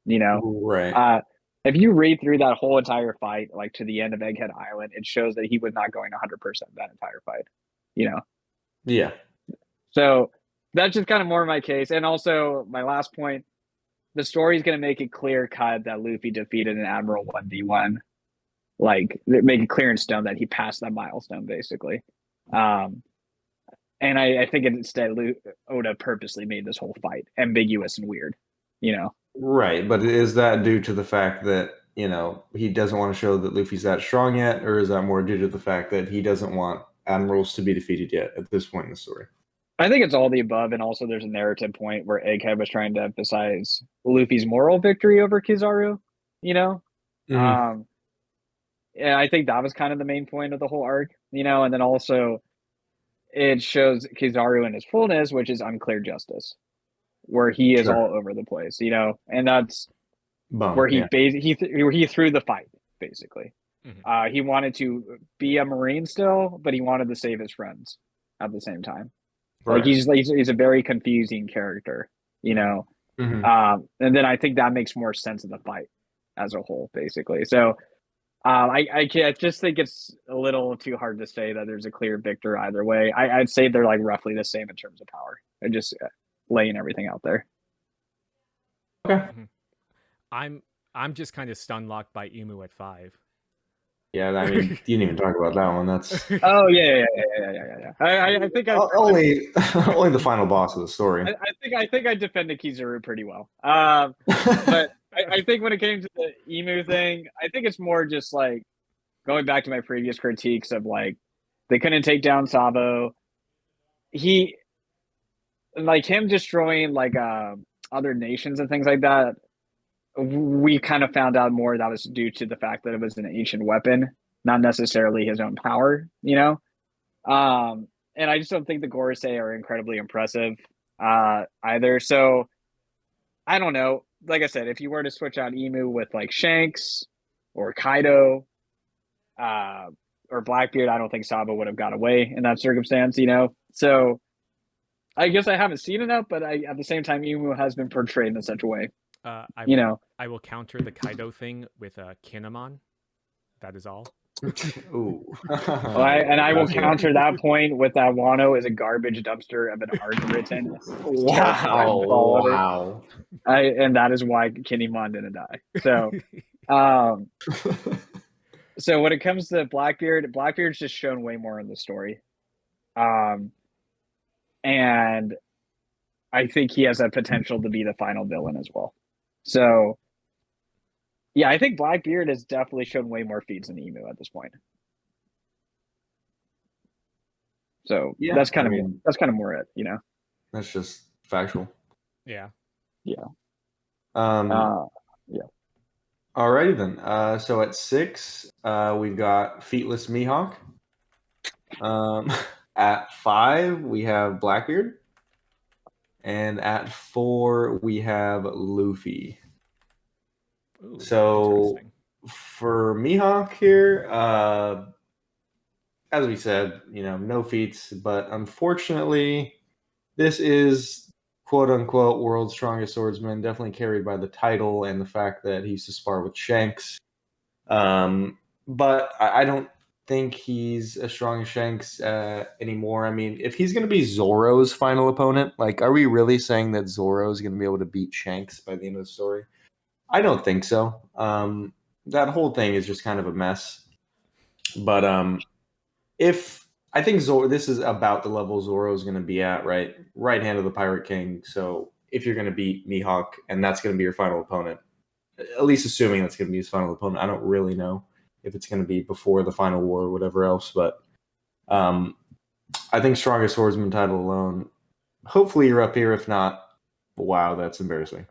Right. If you read through that whole entire fight, like to the end of Egghead Island, it shows that he was not going 100% that entire fight, Yeah. So that's just kind of more my case. And also my last point, the story is going to make it clear cut that Luffy defeated an Admiral 1v1, like make it clear in stone that he passed that milestone basically. And I think instead Oda purposely made this whole fight ambiguous and weird, Right, but is that due to the fact that, he doesn't want to show that Luffy's that strong yet, or is that more due to the fact that he doesn't want admirals to be defeated yet at this point in the story? I think it's all the above, and also there's a narrative point where Egghead was trying to emphasize Luffy's moral victory over Kizaru, you know? Mhm. Yeah, I think that was kind of the main point of the whole arc, and then also it shows Kizaru in his fullness, which is unclear justice, where he is Sure. all over the place, and that's Bum, where yeah. he threw the fight, basically. Mhm. He wanted to be a Marine still, but he wanted to save his friends at the same time. Like Right. he's a very confusing character, Mhm. And then I think that makes more sense of the fight as a whole, basically. So I just think it's a little too hard to say that there's a clear victor either way. I'd say they're like roughly the same in terms of power. And just laying everything out there. Okay. Mhm. I'm just kind of stun locked by Emu at 5. Yeah, I mean, you didn't even talk about that one. That's Oh yeah. I think only only the final boss of the story. I think I defended Kizaru pretty well. But I think when it came to the emu thing, I think it's more just like going back to my previous critiques of like they couldn't take down Sabo. He like him destroying like other nations and things like that. We kind of found out more that was due to the fact that it was an ancient weapon, not necessarily his own power, And I just don't think the Gorosei are incredibly impressive either. So I don't know. Like I said, if you were to switch out Emu with like Shanks or Kaido uh, or Blackbeard, I don't think Sabo would have got away in that circumstance, So I guess I haven't seen enough, but at the same time, Emu has been portrayed in such a way, I you will know. I will counter the Kaido thing with Kinemon. That is all. Ooh. I will That's right. counter that point with that Wano is a garbage dumpster of an arc written. Wow. Wow. And that is why Kinemon didn't die. So, um, so when it comes to Blackbeard's just shown way more in the story, and I think he has a potential to be the final villain as well. So, yeah, I think Blackbeard has definitely shown way more feats than Emu at this point. So Yeah, that's kind I of mean, more it, that's just factual. Yeah. Yeah. Um, Yeah. Alrighty then. So at 6, we've got Feetless Mihawk. At 5, we have Blackbeard. And at 4, we have Luffy. Ooh, So interesting. for Mihawk here, as we said, no feats, but unfortunately, this is quote unquote world's strongest swordsman, definitely carried by the title and the fact that he used to spar with Shanks. But I don't think he's as strong as Shanks anymore. I mean, if he's going to be Zoro's final opponent, like, are we really saying that Zoro is going to be able to beat Shanks by the end of the story? I don't think so. That whole thing is just kind of a mess. But if I think this is about the level Zoro is going to be at, right hand of the Pirate King. So if you're going to beat Mihawk and that's going to be your final opponent, at least assuming that's going to be his final opponent, I don't really know if it's going to be before the final war or whatever else. But I think strongest swordsman title alone. Hopefully you're up here. If not, wow, that's embarrassing.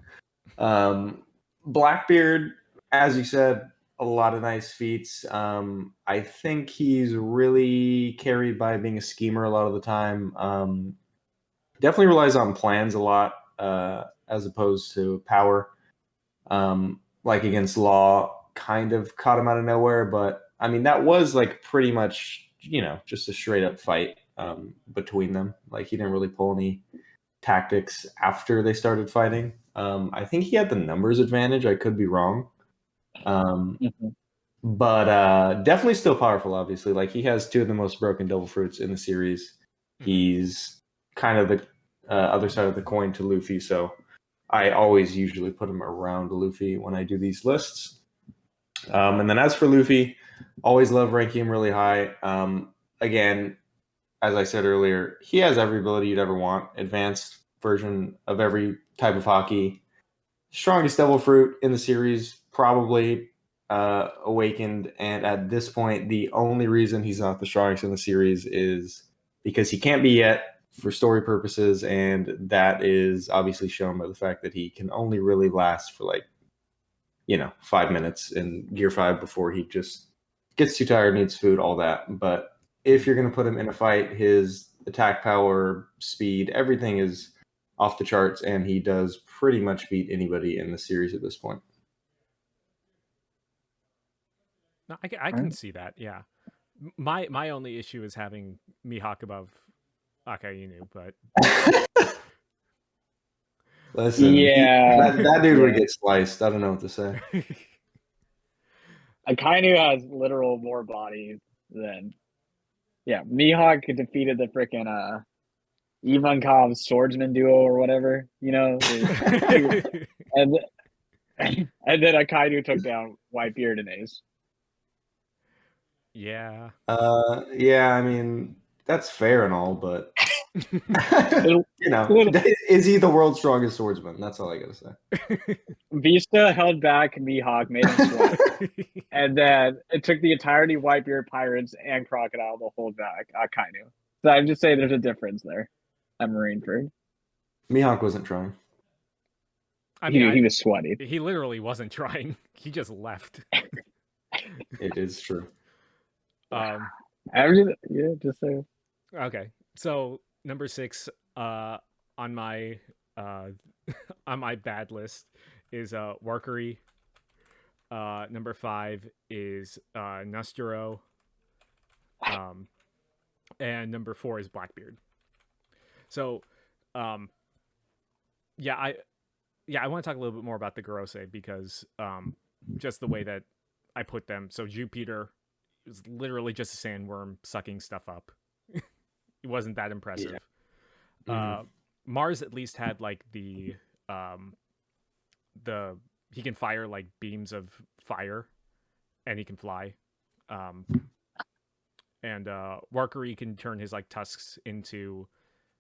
Blackbeard, as you said, a lot of nice feats. I think he's really carried by being a schemer a lot of the time. Definitely relies on plans a lot as opposed to power. Like against Law, kind of caught him out of nowhere, but I mean that was like pretty much just a straight up fight between them. Like he didn't really pull any tactics after they started fighting. I think he had the numbers advantage. I could be wrong. But definitely still powerful, obviously. Like he has 2 of the most broken devil fruits in the series. He's kind of the other side of the coin to Luffy, so I always usually put him around Luffy when I do these lists. And then as for Luffy, always love ranking him really high. Again, as I said earlier, he has every ability you'd ever want. Advanced version of every type of hockey. strongest devil fruit in the series, probably awakened. And at this point, the only reason he's not the strongest in the series is because he can't be yet for story purposes. And that is obviously shown by the fact that he can only really last for 5 minutes in Gear 5 before he just gets too tired, needs food, all that. But if you're going to put him in a fight, his attack power, speed, everything is off the charts, and he does pretty much beat anybody in the series at this point. No, I can see that. Yeah, my only issue is having Mihawk above Akainu, but listen, that dude would get sliced. I don't know what to say. Akainu has literal more body than. Yeah, Mihawk defeated the freaking Ivankov swordsman duo or whatever, and then Akainu took down Whitebeard and Ace. Yeah. Yeah, I mean, that's fair and all, but is he the world's strongest swordsman? That's all I gotta say. Vista held back Mihawk, made him sweat. And then it took the entirety of Whitebeard Pirates and Crocodile to hold back Akainu. So I'm just saying there's a difference there at Marineford. Mihawk wasn't trying. I mean, he was sweaty. He literally wasn't trying. He just left. It is true. Just say. Okay, so number 6 on my bad list is Warkery. Number 5 is Nustero. And number 4 is Blackbeard. So, I want to talk a little bit more about the Gorosei because just the way that I put them. So Jupiter was literally just a sandworm sucking stuff up. It wasn't that impressive. Yeah. Mars at least had like the he can fire like beams of fire, and he can fly. And Warkery can turn his like tusks into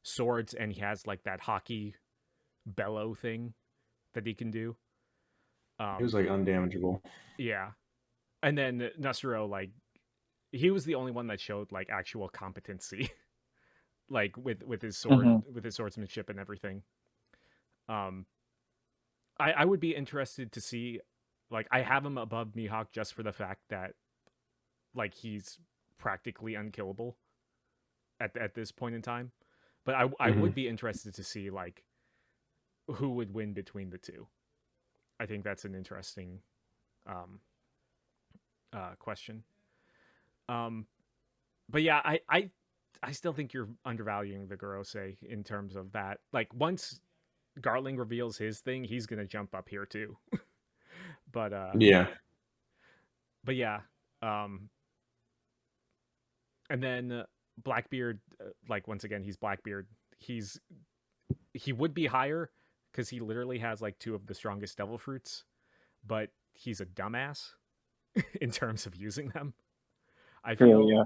swords, and he has like that hockey bellow thing that he can do. He was like undamageable. Yeah. And then Nustero, like, he was the only one that showed like actual competency, like with his sword, with his swordsmanship and everything. I would be interested to see, like, I have him above Mihawk just for the fact that, like, he's practically unkillable at this point in time. But I would be interested to see, like, who would win between the two. I think that's an interesting question. But yeah, I still think you're undervaluing the Gorosei in terms of that. Like, once Garling reveals his thing, he's gonna jump up here too. But yeah. And then Blackbeard, like, once again, he's Blackbeard. He would be higher because he literally has like 2 of the strongest devil fruits, but he's a dumbass in terms of using them. I feel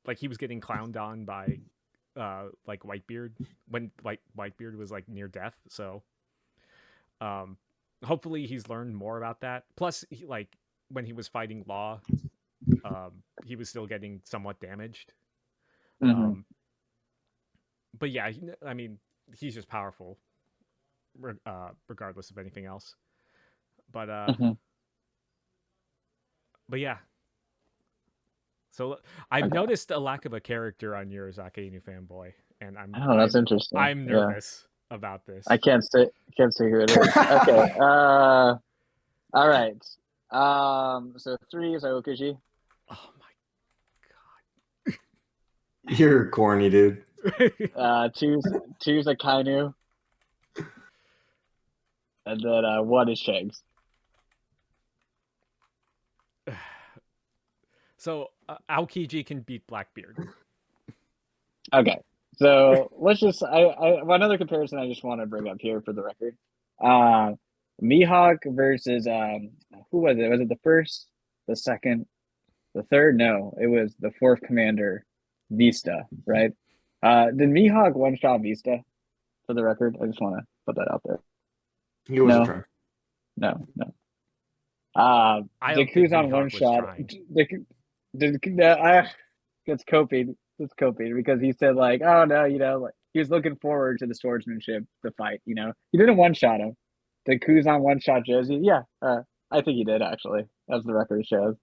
like he was getting clowned on by like Whitebeard when Whitebeard was like near death. So hopefully he's learned more about that. Plus, like, when he was fighting Law, he was still getting somewhat damaged. But yeah, I mean, he's just powerful regardless of anything else. But but yeah. So I've noticed a lack of a character on yours, Akainu Fanboy, and that's interesting. I'm nervous about this. I can't say who it is. Okay. All right. So 3 is Aokuji. Oh my god. You're corny, dude. 2's Akainu. And then 1 is Shanks. So Aokiji can beat Blackbeard. Okay, so let's just one other comparison I just want to bring up here for the record. Mihawk versus who was it? Was it the first, the second, the third? No, it was the 4th commander, Vista, right? Did Mihawk one-shot Vista? For the record, I just want to put that out there. He was a No. try. No. I The don't think Kuzan Mihawk one was shot. trying. It's copied. It's copied because he said like, oh no, like he was looking forward to the swordsmanship, the fight. He didn't one shot him. The Kuzan one shot Josie. Yeah, I think he did actually, as the record shows.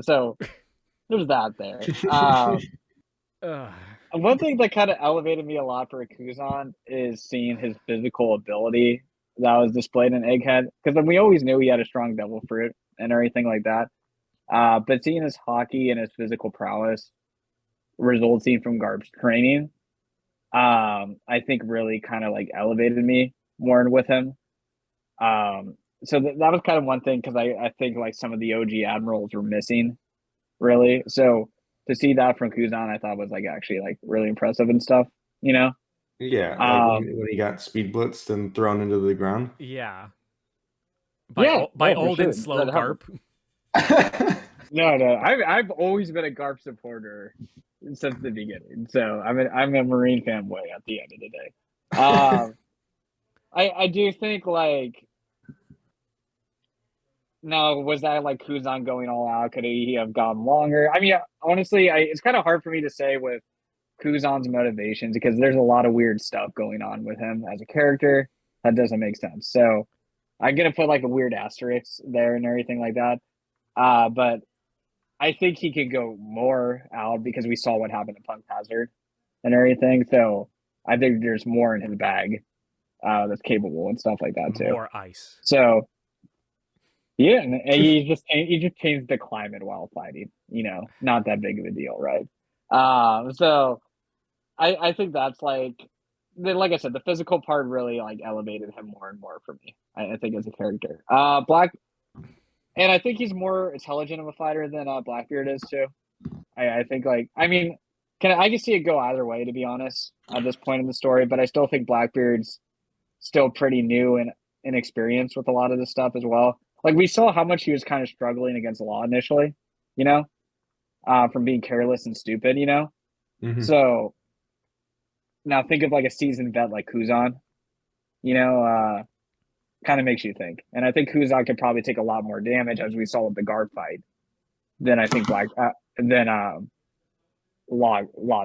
So there's that there. One thing that kind of elevated me a lot for Kuzan is seeing his physical ability that was displayed in Egghead, because we always knew he had a strong devil fruit and everything like that. But seeing his hockey and his physical prowess resulting from Garp's training, I think really kind of like elevated me more with him. So that was kind of one thing, because I think like some of the OG admirals were missing, really. So to see that from Kuzan, I thought was like actually like really impressive and stuff. Yeah, like when he got speed blitzed and thrown into the ground. Yeah. Yeah, By for old sure. and slow That happened. Garp. No. I've always been a Garp supporter since the beginning. So I'm a Marine fanboy at the end of the day. I do think like, now was that like Kuzan going all out? Could he have gone longer? I mean, honestly, it's kind of hard for me to say with Kuzan's motivations, because there's a lot of weird stuff going on with him as a character that doesn't make sense. So I'm gonna put like a weird asterisk there and everything like that. But I think he could go more out, because we saw what happened to Punk Hazard and everything. So I think there's more in his bag that's capable and stuff like that too. More ice. So yeah, and he just changed the climate while fighting. Not that big of a deal, right? So I think that's like I said, the physical part really like elevated him more and more for me. I think as a character, Black, and I think he's more intelligent of a fighter than Blackbeard is too. I think like, I mean, I can see it go either way, to be honest, at this point in the story. But I still think Blackbeard's still pretty new and inexperienced with a lot of this stuff as well. Like we saw how much he was kind of struggling against Law initially, from being careless and stupid, Mhm. So now think of like a seasoned vet like Kuzan, kind of makes you think. And I think Kuzan could probably take a lot more damage, as we saw with the guard fight, than I think Law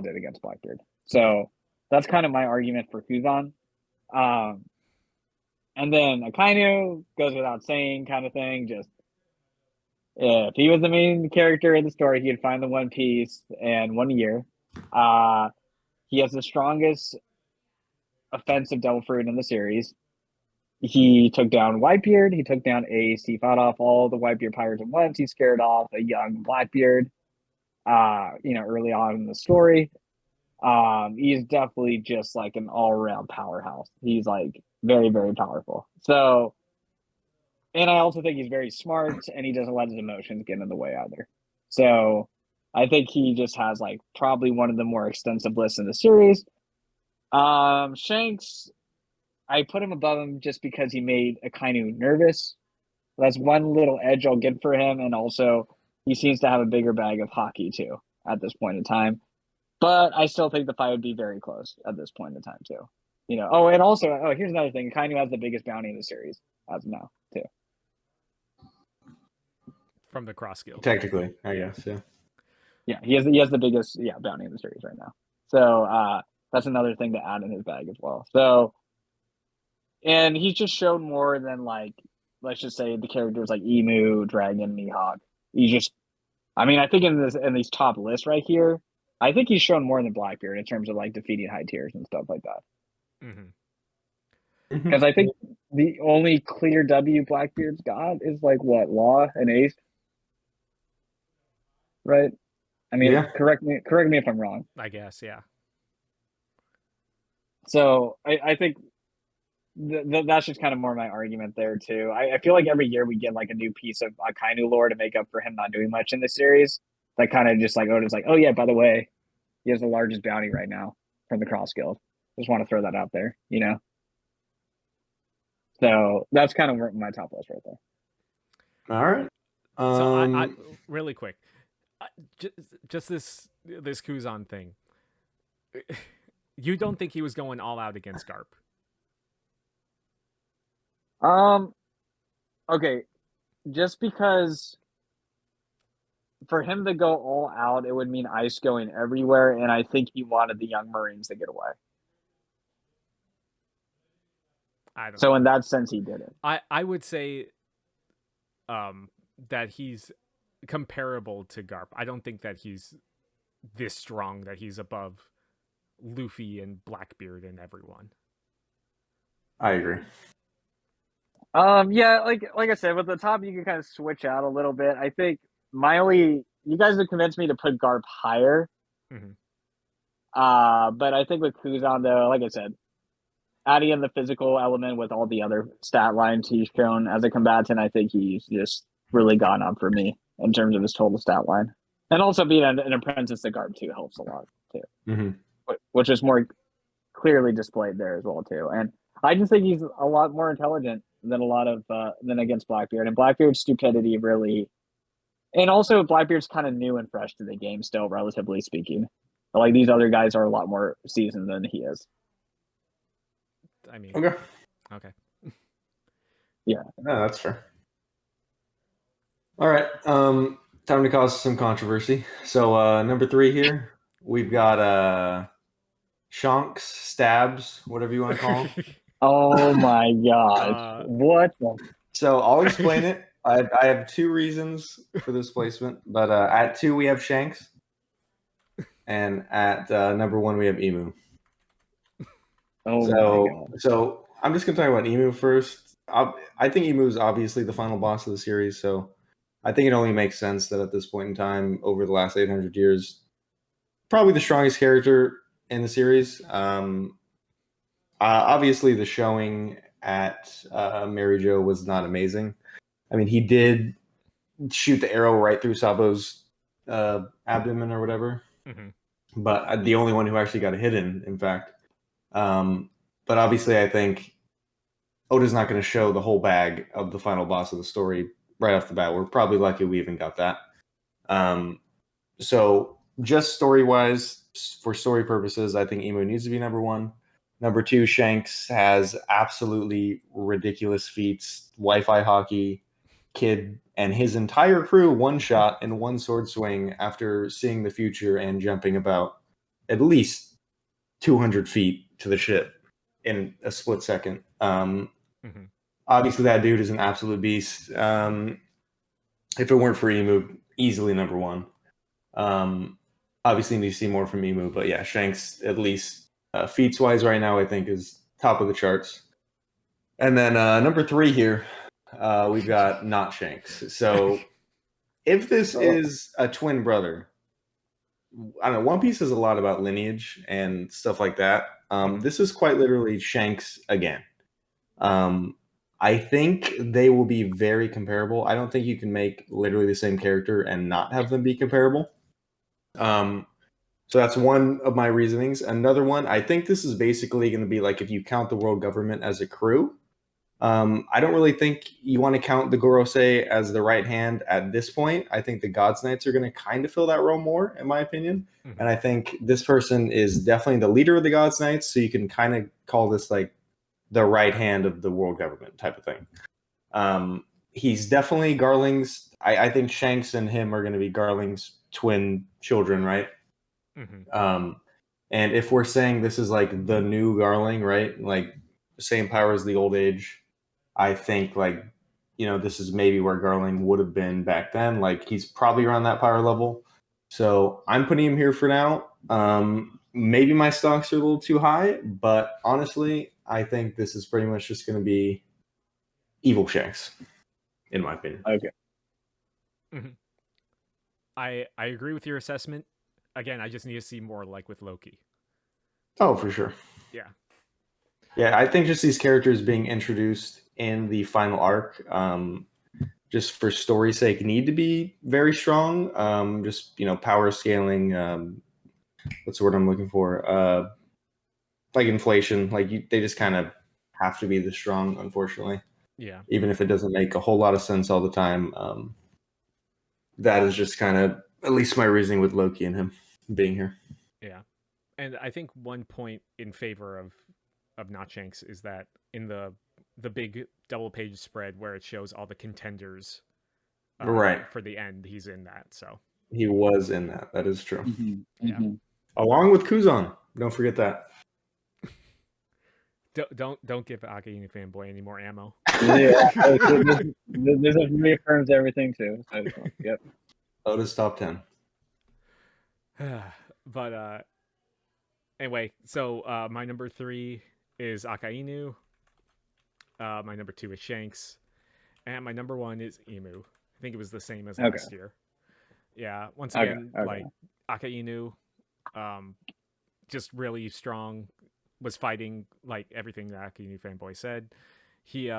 did against Blackbeard. So that's kind of my argument for Kuzan. And then Akainu goes without saying, kind of thing. Just if he was the main character in the story, he'd find the One Piece in 1 year. He has the strongest offensive devil fruit in the series. He took down Whitebeard. He took down Ace. He fought off all the Whitebeard pirates at once. He scared off a young Blackbeard. Early on in the story. He's definitely just like an all-around powerhouse. He's like very, very powerful. So, and I also think he's very smart, and he doesn't let his emotions get in the way either. So I think he just has like probably one of the more extensive lists in the series. Shanks, I put him above him just because he made Akainu nervous. That's one little edge I'll give for him, and also he seems to have a bigger bag of hockey too at this point in time. But I still think the fight would be very close at this point in time too. And also, here's another thing: Akainu has the biggest bounty in the series as of now too. From the Cross Guild. Technically, I guess, yeah. Yeah, he has the biggest bounty in the series right now. So that's another thing to add in his bag as well. So, and he's just shown more than like, let's just say the characters like Emu, Dragon, Mihawk. I think in these top lists right here, I think he's shown more than Blackbeard in terms of like defeating high tiers and stuff like that. Because I think the only clear W Blackbeard's got is like what, Law and Ace, right? I mean, Yeah. correct me if I'm wrong. I guess, yeah. So I think that's just kind of more my argument there too. I feel like every year we get like a new piece of Akainu lore to make up for him not doing much in the series. That kind of just like Oda's like, oh yeah, by the way, he has the largest bounty right now from the Cross Guild. Just want to throw that out there, So that's kind of my top list right there. All right. So I really quick, just this Kuzan thing. You don't think he was going all out against Garp? Okay, just because for him to go all out, it would mean ice going everywhere, and I think he wanted the young Marines to get away. I don't So know. in that sense, he did it. I would say that he's comparable to Garp. I don't think that he's this strong, that he's above Luffy and Blackbeard and everyone. I agree. Yeah, like I said, with the top, you can kind of switch out a little bit. I think you guys have convinced me to put Garp higher. Mhm. But I think with Kuzan though, like I said, adding in the physical element with all the other stat lines he's shown as a combatant, I think he's just really gone up for me in terms of his total stat line. And also being an apprentice to Garp too helps a lot too, which is more clearly displayed there as well too. And I just think he's a lot more intelligent than a lot of than against Blackbeard. And Blackbeard's stupidity really, and also Blackbeard's kind of new and fresh to the game still, relatively speaking. But like these other guys are a lot more seasoned than he is. I mean, okay. Yeah, no, that's fair. All right, time to cause some controversy. So number 3 here, we've got Shonks, Stabs, whatever you want to call them. Oh my god! What? So I'll explain it. I have 2 reasons for this placement, but at 2 we have Shanks, and at number 1 we have Emu. Oh my god! So I'm just gonna talk about Emu first. I think Emu is obviously the final boss of the series, so I think it only makes sense that at this point in time, over the last 800 years, probably the strongest character in the series. Obviously, the showing at Mary Jo was not amazing. I mean, he did shoot the arrow right through Sabo's abdomen or whatever, but the only one who actually got a hit in fact. But obviously, I think Oda's not going to show the whole bag of the final boss of the story right off the bat. We're probably lucky we even got that. So just story-wise, for story purposes, I think Emu needs to be number 1. Number 2, Shanks has absolutely ridiculous feats, Wi-Fi hockey, kid, and his entire crew one-shot in one sword swing after seeing the future and jumping about at least 200 feet to the ship in a split second. Obviously, that dude is an absolute beast. If it weren't for Emu, easily number 1. Obviously, need to see more from Emu, but yeah, Shanks, at least feats wise right now, I think is top of the charts. And then number 3 here, we've got not Shanks. So if this is a twin brother, I don't know, One Piece is a lot about lineage and stuff like that. This is quite literally Shanks again. I think they will be very comparable. I don't think you can make literally the same character and not have them be comparable. So that's one of my reasonings. Another one, I think this is basically going to be like if you count the world government as a crew. I don't really think you want to count the Gorosei as the right hand at this point. I think the God's Knights are going to kind of fill that role more, in my opinion. And I think this person is definitely the leader of the God's Knights, so you can kind of call this like the right hand of the world government type of thing. He's definitely Garling's. I think Shanks and him are going to be Garling's twin children, right? And if we're saying this is like the new Garling, right? Like same power as the old age, I think like, this is maybe where Garling would have been back then. Like he's probably around that power level. So I'm putting him here for now. Maybe my stocks are a little too high, but honestly, I think this is pretty much just going to be evil Shanks, in my opinion. Okay. I agree with your assessment. Again, I just need to see more like with Loki. Oh, for sure. Yeah. Yeah, I think just these characters being introduced in the final arc, just for story's sake, need to be very strong. Just, power scaling, what's the word I'm looking for? Like inflation. Like they just kind of have to be this strong, unfortunately. Yeah. Even if it doesn't make a whole lot of sense all the time. That is just kind of at least my reasoning with Loki and him being here. Yeah. And I think one point in favor of not Shanks is that in the the big double page spread where it shows all the contenders Right. for the end. He's in that, so He was in that. That is true. Yeah. Along with Kuzan. Don't forget that. Don't give Akainu Fanboy any more ammo. Yeah, this reaffirms everything too. So, yep. Otis top 10. But anyway, so my number 3 is Akainu. My number 2 is Shanks, and my number 1 is Emu. I think it was the same as last year. Yeah, once again, like Akainu, just really strong. Was fighting like everything that Akainu Fanboy said. He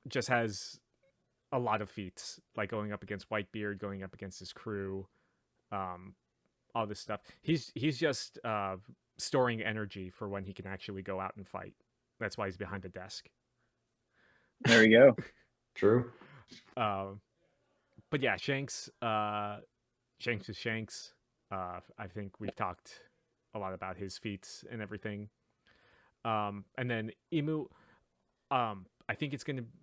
just has a lot of feats, like going up against Whitebeard, going up against his crew, all this stuff. He's just storing energy for when he can actually go out and fight. That's why he's behind the desk. There we go. True. But yeah, Shanks is Shanks. I think we've talked a lot about his feats and everything. And then Emu, I think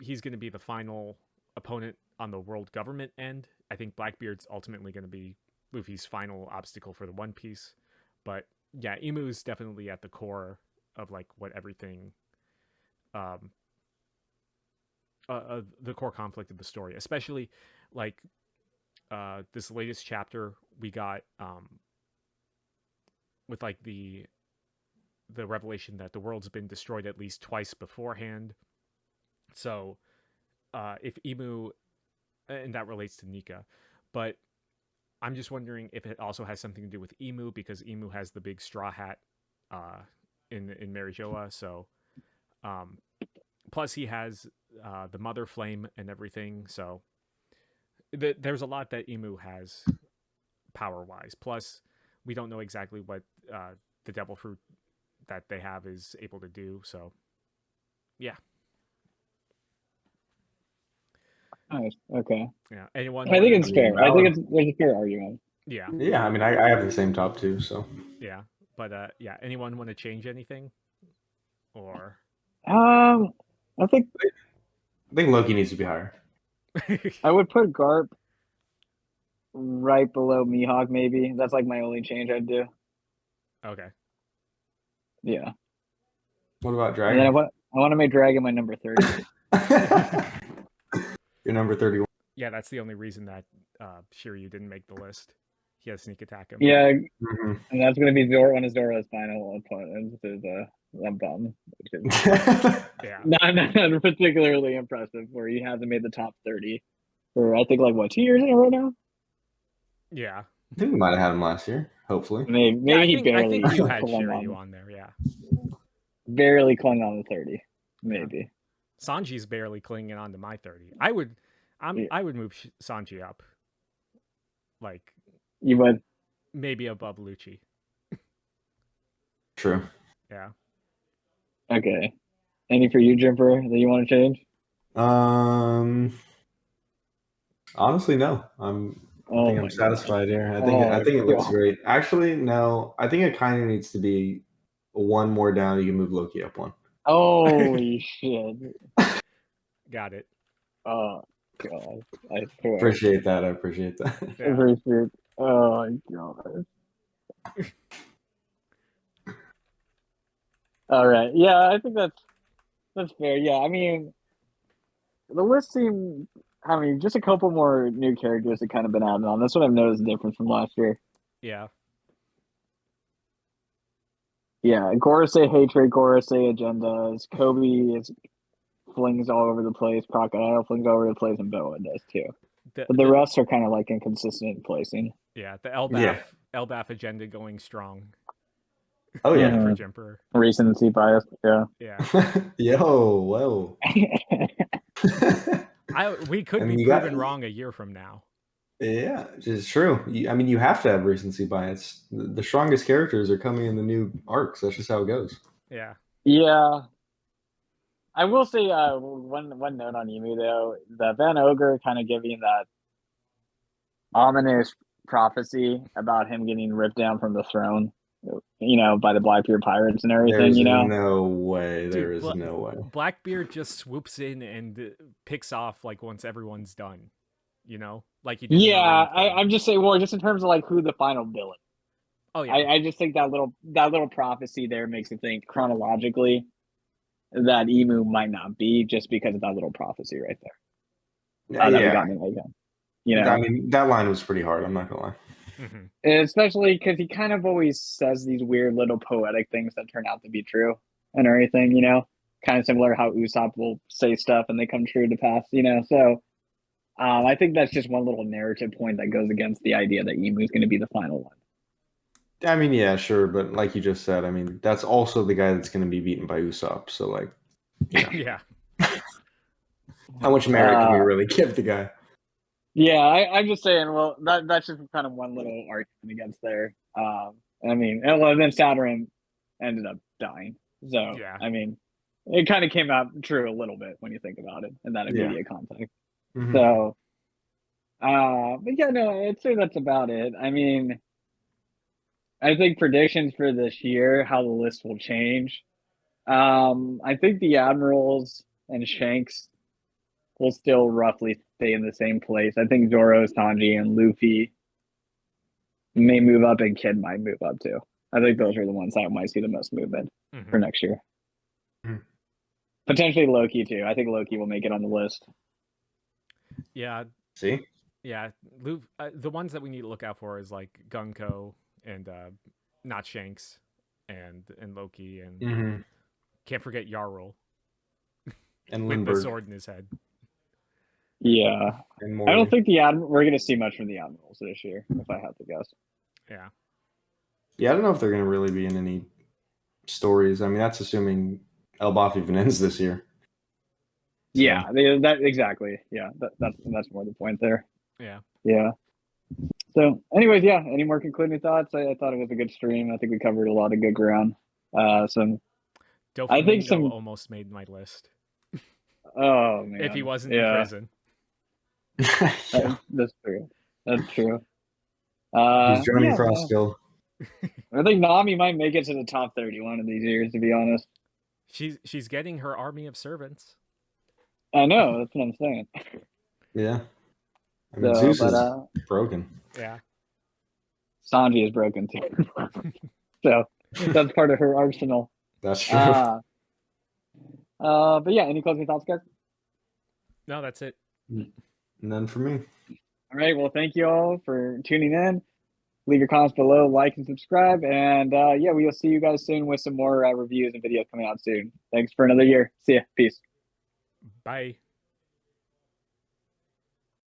he's gonna be the final opponent on the world government end. I think Blackbeard's ultimately gonna be Luffy's final obstacle for the One Piece. But yeah, Emu is definitely at the core of like what everything, the core conflict of the story, especially like this latest chapter we got with like the revelation that the world's been destroyed at least twice beforehand. So if Emu, and that relates to Nika, but I'm just wondering if it also has something to do with Emu, because Emu has the big straw hat in Marijoa. So plus he has the mother flame and everything. So there's a lot that Emu has power wise. Plus we don't know exactly what the devil fruit that they have is able to do. So yeah. Nice. Okay. Yeah. Anyone? I think it's fair. I think there's a fair argument. Yeah. Yeah, I mean, I have the same top 2, so. Yeah. But yeah, anyone want to change anything? Or I think Loki needs to be higher. I would put Garp right below Mihawk, maybe. That's like my only change I'd do. Okay. Yeah. What about And then Dragon? I want to make Dragon my number 30. Your number 31. Yeah, that's the only reason that Shiryu didn't make the list. He has sneak attack him. Yeah, Mm-hmm. and that's going to be one of Zoro's final opponents. Is a bum. Yeah. Not particularly impressive, where he hasn't made the top 30 for I think like what 2 years in a row now. Yeah. I think we might have had him last year. Hopefully. Maybe Yeah, he barely. I think you had clung Shiryu on there. Yeah. Barely clung on the 30, maybe. Yeah. Sanji's barely clinging on to my 30. I would move Sanji up, like You would. maybe above Lucci. True. Yeah. Okay. Any for you, Jimper, that you want to change? Honestly, no. I think I'm satisfied here. I think it looks great. Actually, no. I think Akainu needs to be one more down. You can move Loki up one. Holy shit! Got it. Oh god! I swear. Appreciate that. I appreciate that. Yeah. Appreciate. Oh my god! All right. Yeah, I think that's fair. Yeah, I mean, the list seemed. I mean, just a couple more new characters that kind of been added on. That's what I've noticed the difference from last year. Yeah. Yeah, Gorosei hatred, Gorosei agendas. Kobe is flings all over the place. Crocodile flings all over the place, and Boa does too. But the rest are kind of like inconsistent placing. Yeah, the Elbaf agenda going strong. Oh yeah, for Jimemperor. Recency bias. Yeah. Yeah. Yo, whoa. We could be proven wrong a year from now. Yeah, it's true. I mean, you have to have recency bias. The strongest characters are coming in the new arcs. That's just how it goes. Yeah. Yeah. I will say one note on Emu though, the Van Ogre kind of giving that ominous prophecy about him getting ripped down from the throne by the Blackbeard pirates and everything. There's no way. There Dude, is no way. Blackbeard just swoops in and picks off like once everyone's done. Like he did. Yeah, I'm just saying. Well, just in terms of like who the final villain. Oh yeah. I just think that little prophecy there makes me think chronologically that Emu might not be, just because of that little prophecy right there. Yeah. That got me like that. I mean, that line was pretty hard. I'm not gonna lie. Mm-hmm. Especially because he kind of always says these weird little poetic things that turn out to be true and everything. Kind of similar how Usopp will say stuff and they come true to pass. So. I think that's just one little narrative point that goes against the idea that Emu is going to be the final one. I mean, yeah, sure, but like you just said, I mean, that's also the guy that's going to be beaten by Usopp. So, like, yeah. How much merit can we really give the guy? Yeah, I'm just saying. Well, that's just kind of one little argument against there. I mean, and then Saturn ended up dying. So, yeah. I mean, it kind of came out true a little bit when you think about it in that immediate context. Mm-hmm. So, but yeah, no, I'd say that's about it. I mean, I think predictions for this year, how the list will change. I think the Admirals and Shanks will still roughly stay in the same place. I think Zoro, Sanji, and Luffy may move up, and Kid might move up too. I think those are the ones that might see the most movement for next year. Mm-hmm. Potentially Loki too. I think Loki will make it on the list. Yeah. See? Yeah. The ones that we need to look out for is like Gunko and not Shanks and Loki and can't forget Yarl. And with Lindbergh. the sword in his head. Yeah. And I don't think we're going to see much from the Admirals this year, if I have to guess. Yeah. Yeah, I don't know if they're going to really be in any stories. I mean, that's assuming Elbaf even ends this year. So. Yeah, that exactly. Yeah, that's more the point there. Yeah. Yeah. So, anyways, yeah. Any more concluding thoughts? I thought it was a good stream. I think we covered a lot of good ground. I think some almost made my list. Oh man! If he wasn't in prison. That's true. That's true. He's Johnny Crossskill. I think Nami might make it to the top 30 one of these years, to be honest. She's getting her army of servants. I know, that's what I'm saying. Yeah. I mean, Zeus is broken. Yeah. Sanji is broken too. So that's part of her arsenal. That's true. But yeah, any closing thoughts, guys? No, that's it. None for me. All right. Well, thank you all for tuning in. Leave your comments below, like and subscribe. And yeah, we'll see you guys soon with some more reviews and videos coming out soon. Thanks for another year. See ya. Peace. Bye.